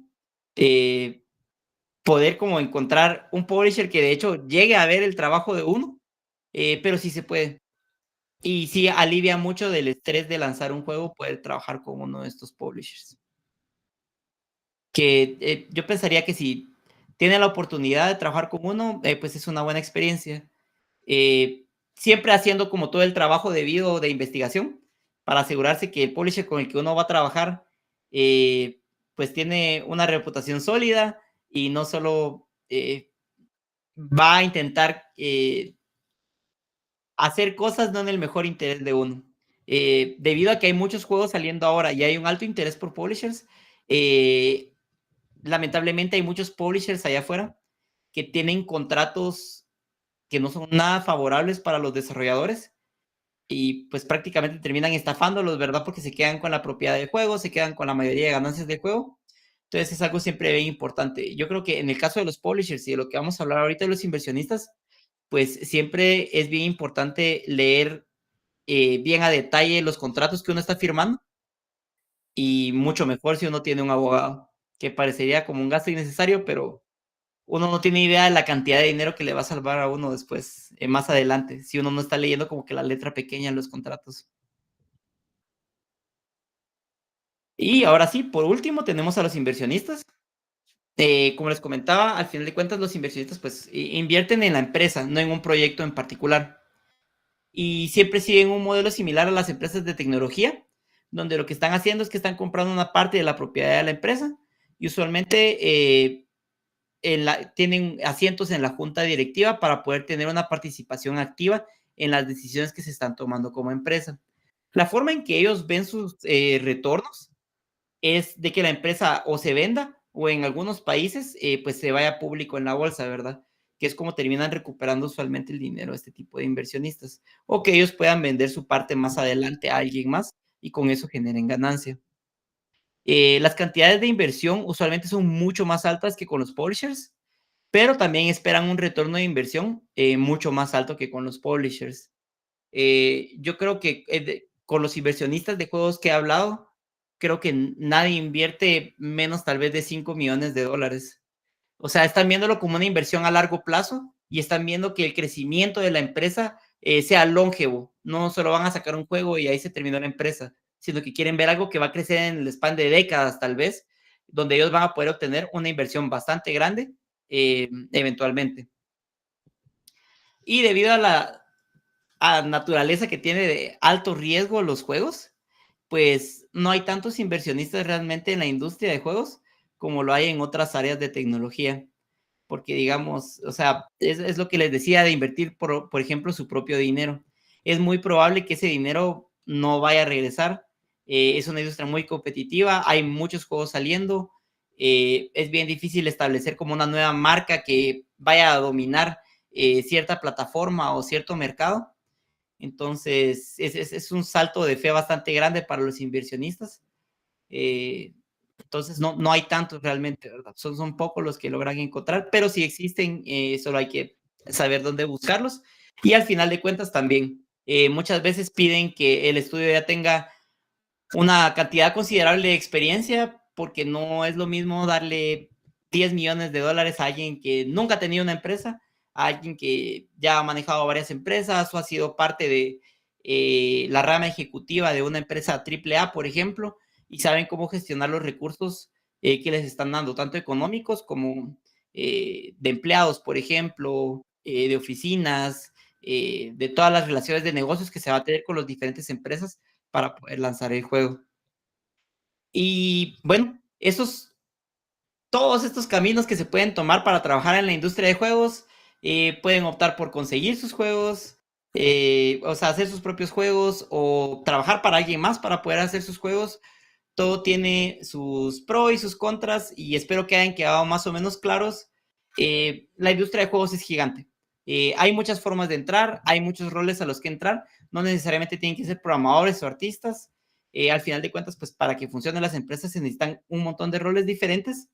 Poder como encontrar un publisher que de hecho llegue a ver el trabajo de uno, pero sí se puede. Y sí alivia mucho del estrés de lanzar un juego, poder trabajar con uno de estos publishers. Que yo pensaría que si tiene la oportunidad de trabajar con uno, pues es una buena experiencia. Siempre haciendo como todo el trabajo debido de investigación para asegurarse que el publisher con el que uno va a trabajar pues tiene una reputación sólida y no solo va a intentar hacer cosas no en el mejor interés de uno. Debido a que hay muchos juegos saliendo ahora y hay un alto interés por publishers, lamentablemente hay muchos publishers allá afuera que tienen contratos que no son nada favorables para los desarrolladores y pues prácticamente terminan estafándolos, ¿verdad? Porque se quedan con la propiedad del juego, se quedan con la mayoría de ganancias del juego. Entonces es algo siempre bien importante. Yo creo que en el caso de los publishers y de lo que vamos a hablar ahorita de los inversionistas, pues siempre es bien importante leer bien a detalle los contratos que uno está firmando y mucho mejor si uno tiene un abogado, que parecería como un gasto innecesario, pero uno no tiene idea de la cantidad de dinero que le va a salvar a uno después, más adelante, si uno no está leyendo como que la letra pequeña en los contratos. Y ahora sí, por último, tenemos a los inversionistas. Como les comentaba, al final de cuentas los inversionistas pues invierten en la empresa, no en un proyecto en particular. Y siempre siguen un modelo similar a las empresas de tecnología, donde lo que están haciendo es que están comprando una parte de la propiedad de la empresa y usualmente tienen asientos en la junta directiva para poder tener una participación activa en las decisiones que se están tomando como empresa. La forma en que ellos ven sus retornos es de que la empresa o se venda o en algunos países pues se vaya público en la bolsa, ¿verdad? Que es como terminan recuperando usualmente el dinero este tipo de inversionistas. O que ellos puedan vender su parte más adelante a alguien más y con eso generen ganancia. Las cantidades de inversión usualmente son mucho más altas que con los publishers, pero también esperan un retorno de inversión mucho más alto que con los publishers. Yo creo que con los inversionistas de juegos que he hablado, creo que nadie invierte menos tal vez de $5 millones. O sea, están viéndolo como una inversión a largo plazo y están viendo que el crecimiento de la empresa sea longevo. No solo van a sacar un juego y ahí se terminó la empresa, sino que quieren ver algo que va a crecer en el span de décadas tal vez, donde ellos van a poder obtener una inversión bastante grande eventualmente. Y debido a la naturaleza que tiene de alto riesgo los juegos, pues no hay tantos inversionistas realmente en la industria de juegos como lo hay en otras áreas de tecnología. Porque digamos, o sea, es lo que les decía de invertir, por ejemplo, su propio dinero. Es muy probable que ese dinero no vaya a regresar. Es una industria muy competitiva, hay muchos juegos saliendo. Es bien difícil establecer como una nueva marca que vaya a dominar cierta plataforma o cierto mercado. Entonces, es un salto de fe bastante grande para los inversionistas. Entonces, no hay tantos realmente, ¿verdad? Son pocos los que logran encontrar, pero si existen, solo hay que saber dónde buscarlos. Y al final de cuentas también, muchas veces piden que el estudio ya tenga una cantidad considerable de experiencia, porque no es lo mismo darle $10 millones a alguien que nunca ha tenido una empresa, a alguien que ya ha manejado varias empresas o ha sido parte de la rama ejecutiva de una empresa AAA, por ejemplo, y saben cómo gestionar los recursos que les están dando, tanto económicos como de empleados, por ejemplo, de oficinas, de todas las relaciones de negocios que se va a tener con las diferentes empresas para poder lanzar el juego. Y bueno, todos estos caminos que se pueden tomar para trabajar en la industria de juegos, pueden optar por conseguir sus juegos, o sea, hacer sus propios juegos o trabajar para alguien más para poder hacer sus juegos. Todo tiene sus pros y sus contras y espero que hayan quedado más o menos claros. La industria de juegos es gigante. Hay muchas formas de entrar, hay muchos roles a los que entrar, no necesariamente tienen que ser programadores o artistas. Al final de cuentas, pues para que funcionen las empresas se necesitan un montón de roles diferentes.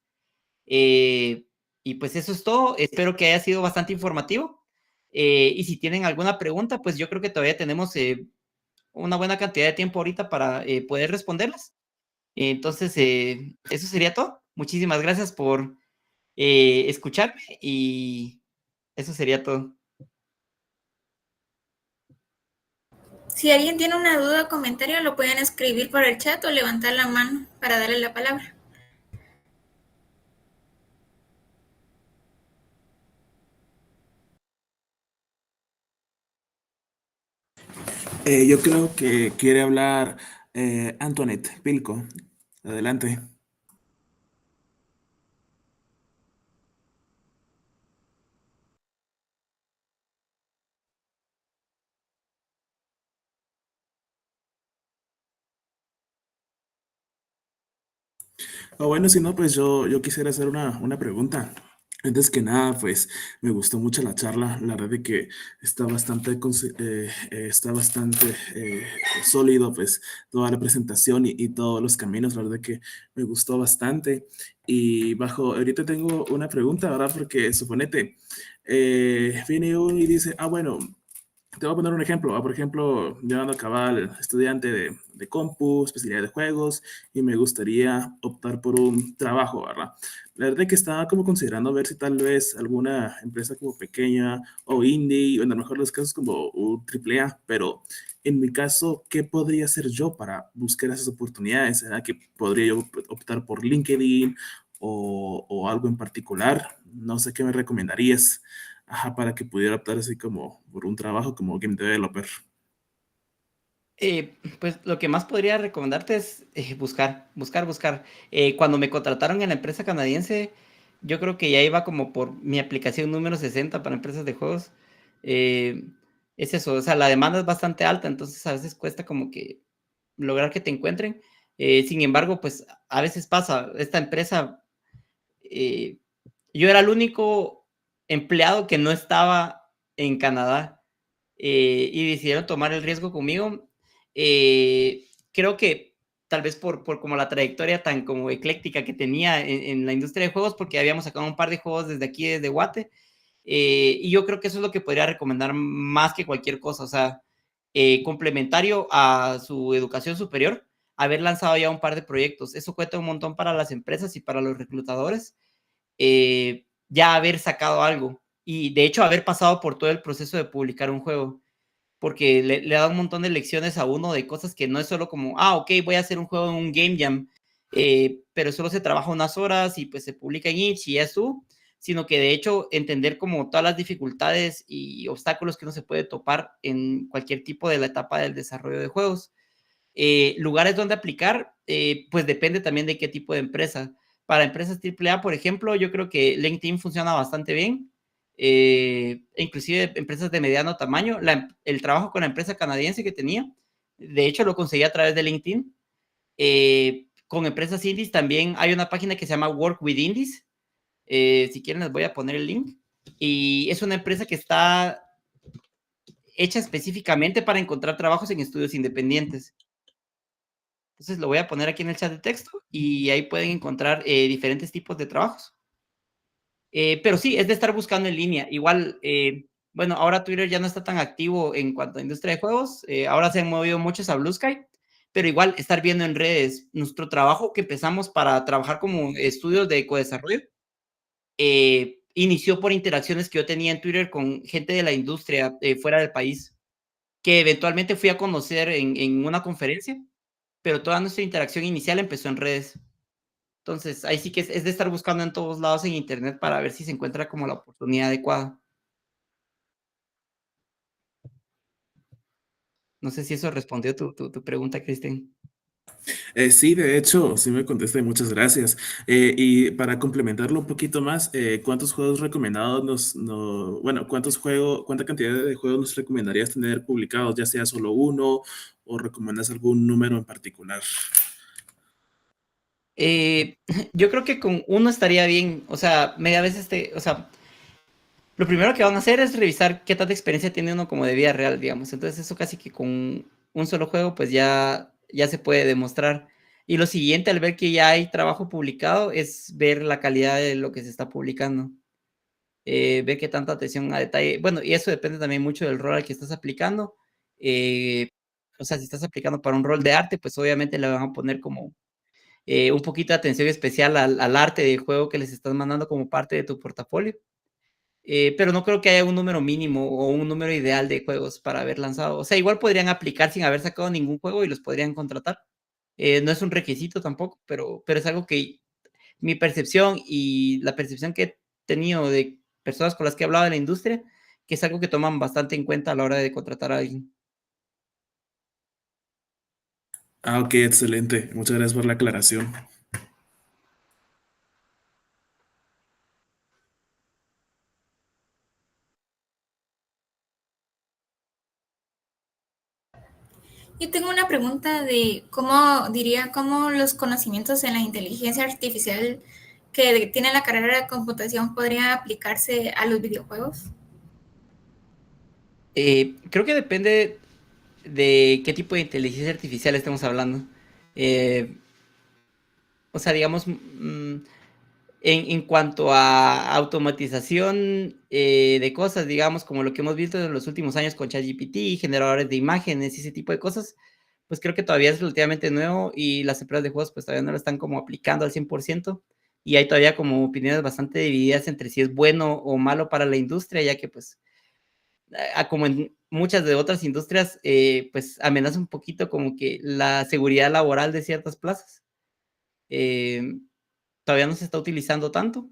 Y pues eso es todo. Espero que haya sido bastante informativo. Y si tienen alguna pregunta, pues yo creo que todavía tenemos una buena cantidad de tiempo ahorita para poder responderlas. Entonces, eso sería todo. Muchísimas gracias por escucharme y eso sería todo. Si alguien tiene una duda o comentario, lo pueden escribir por el chat o levantar la mano para darle la palabra. Yo creo que quiere hablar Antoinette Pilco. Adelante. O bueno, si no, pues yo quisiera hacer una pregunta. Antes que nada, pues me gustó mucho la charla. La verdad de que está bastante sólido, pues toda la presentación y todos los caminos. La verdad que me gustó bastante. Y ahorita tengo una pregunta, ¿verdad? Porque suponete, viene uno y dice, bueno. Te voy a poner un ejemplo. Por ejemplo, yo ando cabal estudiante de compu, especialidad de juegos, y me gustaría optar por un trabajo, ¿verdad? La verdad es que estaba como considerando ver si tal vez alguna empresa como pequeña o indie, o en el mejor de los casos como un triple A, pero en mi caso, ¿qué podría hacer yo para buscar esas oportunidades? ¿Será que podría yo optar por LinkedIn o algo en particular? No sé qué me recomendarías. Ajá, para que pudiera optar así como por un trabajo como game developer. Pues lo que más podría recomendarte es buscar. Cuando me contrataron en la empresa canadiense, yo creo que ya iba como por mi aplicación número 60 para empresas de juegos. Eh, es eso, o sea, la demanda es bastante alta, entonces a veces cuesta como que lograr que te encuentren. Sin embargo, pues a veces pasa, esta empresa, yo era el único empleado que no estaba en Canadá, y decidieron tomar el riesgo conmigo. Creo que tal vez por como la trayectoria tan como ecléctica que tenía en la industria de juegos, porque habíamos sacado un par de juegos desde aquí, desde Guate, y yo creo que eso es lo que podría recomendar más que cualquier cosa, o sea, complementario a su educación superior, haber lanzado ya un par de proyectos. Eso cuesta un montón para las empresas y para los reclutadores, ya haber sacado algo y de hecho haber pasado por todo el proceso de publicar un juego, porque le da un montón de lecciones a uno de cosas que no es solo como, ok, voy a hacer un juego en un game jam, pero solo se trabaja unas horas y pues se publica en itch y ya tú, sino que de hecho entender como todas las dificultades y obstáculos que uno se puede topar en cualquier tipo de la etapa del desarrollo de juegos. Lugares donde aplicar, pues depende también de qué tipo de empresa. Para empresas AAA, por ejemplo, yo creo que LinkedIn funciona bastante bien. Inclusive empresas de mediano tamaño. El trabajo con la empresa canadiense que tenía, de hecho, lo conseguí a través de LinkedIn. Con empresas indies también hay una página que se llama Work with Indies. Si quieren, les voy a poner el link. Y es una empresa que está hecha específicamente para encontrar trabajos en estudios independientes. Entonces lo voy a poner aquí en el chat de texto y ahí pueden encontrar diferentes tipos de trabajos. Pero sí, es de estar buscando en línea. Igual, bueno, ahora Twitter ya no está tan activo en cuanto a industria de juegos. Ahora se han movido muchos a Blue Sky, pero igual estar viendo en redes nuestro trabajo que empezamos para trabajar como estudios de ecodesarrollo. Inició por interacciones que yo tenía en Twitter con gente de la industria fuera del país, que eventualmente fui a conocer en una conferencia, pero toda nuestra interacción inicial empezó en redes. Entonces, ahí sí que es de estar buscando en todos lados en internet para ver si se encuentra como la oportunidad adecuada. No sé si eso respondió tu pregunta, Cristian. Sí, de hecho, sí me contesté, muchas gracias. Y para complementarlo un poquito más, ¿cuántos juegos recomendados bueno, cuánta cantidad de juegos nos recomendarías tener publicados, ya sea solo uno o recomiendas algún número en particular? Yo creo que con uno estaría bien, o sea, media vez o sea, lo primero que van a hacer es revisar qué tanta experiencia tiene uno como de vida real, digamos. Entonces eso casi que con un solo juego pues ya se puede demostrar. Y lo siguiente al ver que ya hay trabajo publicado es ver la calidad de lo que se está publicando. Ver qué tanta atención a detalle. Bueno, y eso depende también mucho del rol al que estás aplicando. O sea, si estás aplicando para un rol de arte, pues obviamente le van a poner como un poquito de atención especial al arte del juego que les estás mandando como parte de tu portafolio. Pero no creo que haya un número mínimo o un número ideal de juegos para haber lanzado. O sea, igual podrían aplicar sin haber sacado ningún juego y los podrían contratar. No es un requisito tampoco, pero es algo que mi percepción y la percepción que he tenido de personas con las que he hablado de la industria, que es algo que toman bastante en cuenta a la hora de contratar a alguien. Ah, ok, excelente. Muchas gracias por la aclaración. Yo tengo una pregunta de cómo los conocimientos en la inteligencia artificial que tiene la carrera de computación podrían aplicarse a los videojuegos. Creo que depende de qué tipo de inteligencia artificial estemos hablando. O sea, digamos, en cuanto a automatización de cosas, digamos, como lo que hemos visto en los últimos años con ChatGPT, generadores de imágenes y ese tipo de cosas, pues creo que todavía es relativamente nuevo y las empresas de juegos pues todavía no lo están como aplicando al 100% y hay todavía como opiniones bastante divididas entre si es bueno o malo para la industria, ya que pues como en muchas de otras industrias, pues amenaza un poquito como que la seguridad laboral de ciertas plazas. Todavía no se está utilizando tanto,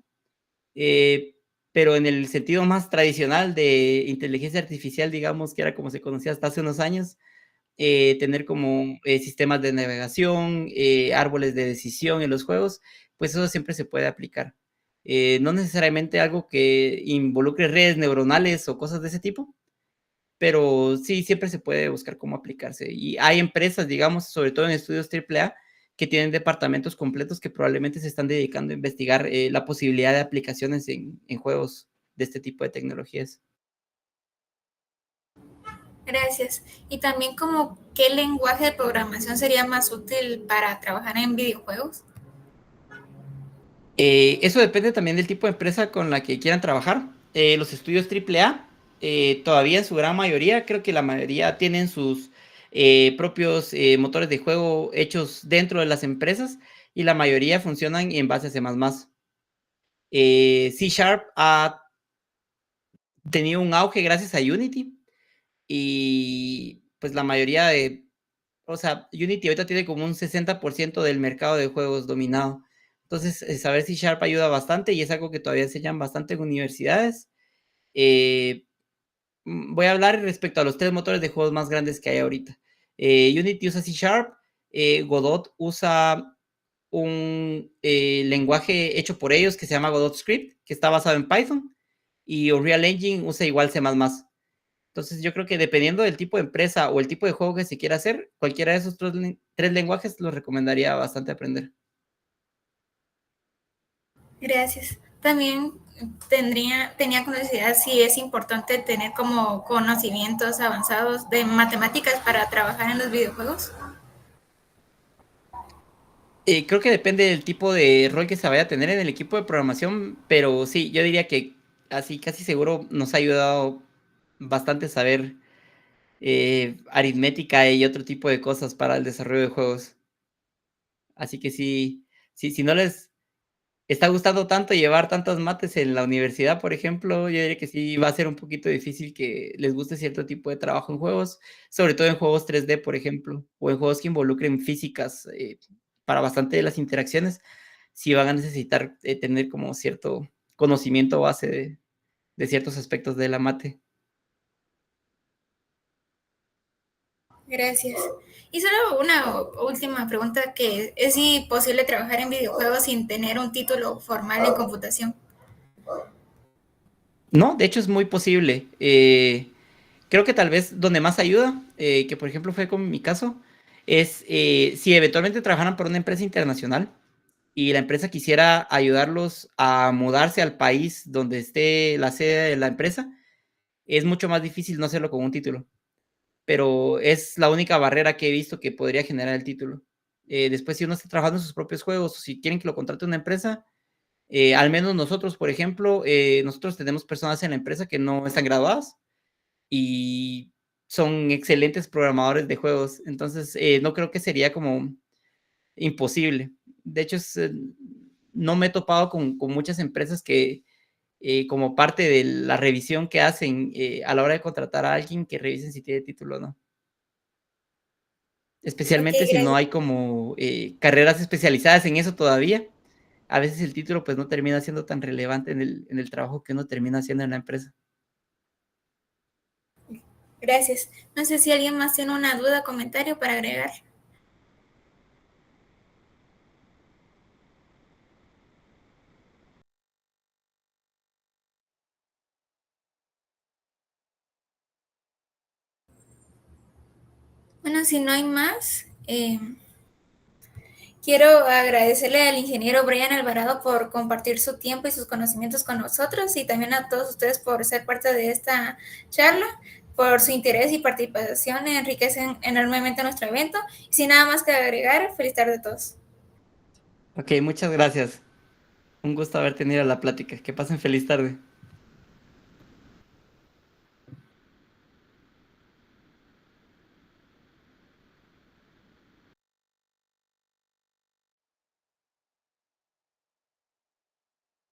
pero en el sentido más tradicional de inteligencia artificial, digamos, que era como se conocía hasta hace unos años, tener como sistemas de navegación, árboles de decisión en los juegos, pues eso siempre se puede aplicar. No necesariamente algo que involucre redes neuronales o cosas de ese tipo, pero sí, siempre se puede buscar cómo aplicarse. Y hay empresas, digamos, sobre todo en estudios AAA, que tienen departamentos completos que probablemente se están dedicando a investigar la posibilidad de aplicaciones en juegos de este tipo de tecnologías. Gracias. Y también como qué lenguaje de programación sería más útil para trabajar en videojuegos. Eso depende también del tipo de empresa con la que quieran trabajar. Los estudios AAA, todavía en su gran mayoría, creo que la mayoría tienen sus propios motores de juego hechos dentro de las empresas y la mayoría funcionan en base a C++. C Sharp ha tenido un auge gracias a Unity y pues la mayoría de, o sea, Unity ahorita tiene como un 60% del mercado de juegos dominado. Entonces, saber C Sharp ayuda bastante y es algo que todavía enseñan bastante en universidades. Voy a hablar respecto a los 3 motores de juegos más grandes que hay ahorita. Unity usa C Sharp, Godot usa un lenguaje hecho por ellos que se llama Godot Script, que está basado en Python, y Unreal Engine usa igual C++. Entonces yo creo que dependiendo del tipo de empresa o el tipo de juego que se quiera hacer, cualquiera de esos 3 lenguajes los recomendaría bastante aprender. Gracias. También tenía curiosidad si es importante tener como conocimientos avanzados de matemáticas para trabajar en los videojuegos. Creo que depende del tipo de rol que se vaya a tener en el equipo de programación, pero sí, yo diría que así casi seguro nos ha ayudado bastante saber aritmética y otro tipo de cosas para el desarrollo de juegos. Así que sí, si no les está gustando tanto llevar tantas mates en la universidad, por ejemplo, yo diría que sí va a ser un poquito difícil que les guste cierto tipo de trabajo en juegos, sobre todo en juegos 3D, por ejemplo, o en juegos que involucren físicas para bastante de las interacciones, sí van a necesitar tener como cierto conocimiento base de ciertos aspectos de la mate. Gracias. Y solo una última pregunta, que es si posible trabajar en videojuegos sin tener un título formal en computación. No, de hecho es muy posible. Creo que tal vez donde más ayuda, que por ejemplo fue con mi caso, es si eventualmente trabajaran por una empresa internacional y la empresa quisiera ayudarlos a mudarse al país donde esté la sede de la empresa, es mucho más difícil no hacerlo con un título. Pero es la única barrera que he visto que podría generar el título. Después, si uno está trabajando en sus propios juegos, o si quieren que lo contrate una empresa, al menos nosotros, por ejemplo, nosotros tenemos personas en la empresa que no están graduadas y son excelentes programadores de juegos. Entonces, no creo que sería como imposible. De hecho, no me he topado con muchas empresas que, como parte de la revisión que hacen a la hora de contratar a alguien, que revisen si tiene título o no. Ok, Especialmente si no gracias. hay como carreras especializadas en eso todavía. A veces el título pues no termina siendo tan relevante en el trabajo que uno termina haciendo en la empresa. Gracias. No sé si alguien más tiene una duda o comentario para agregar. Bueno, si no hay más, quiero agradecerle al ingeniero Brian Alvarado por compartir su tiempo y sus conocimientos con nosotros, y también a todos ustedes por ser parte de esta charla, por su interés y participación, enriquecen enormemente nuestro evento. Y sin nada más que agregar, feliz tarde a todos. Ok, muchas gracias. Un gusto haber tenido la plática. Que pasen feliz tarde.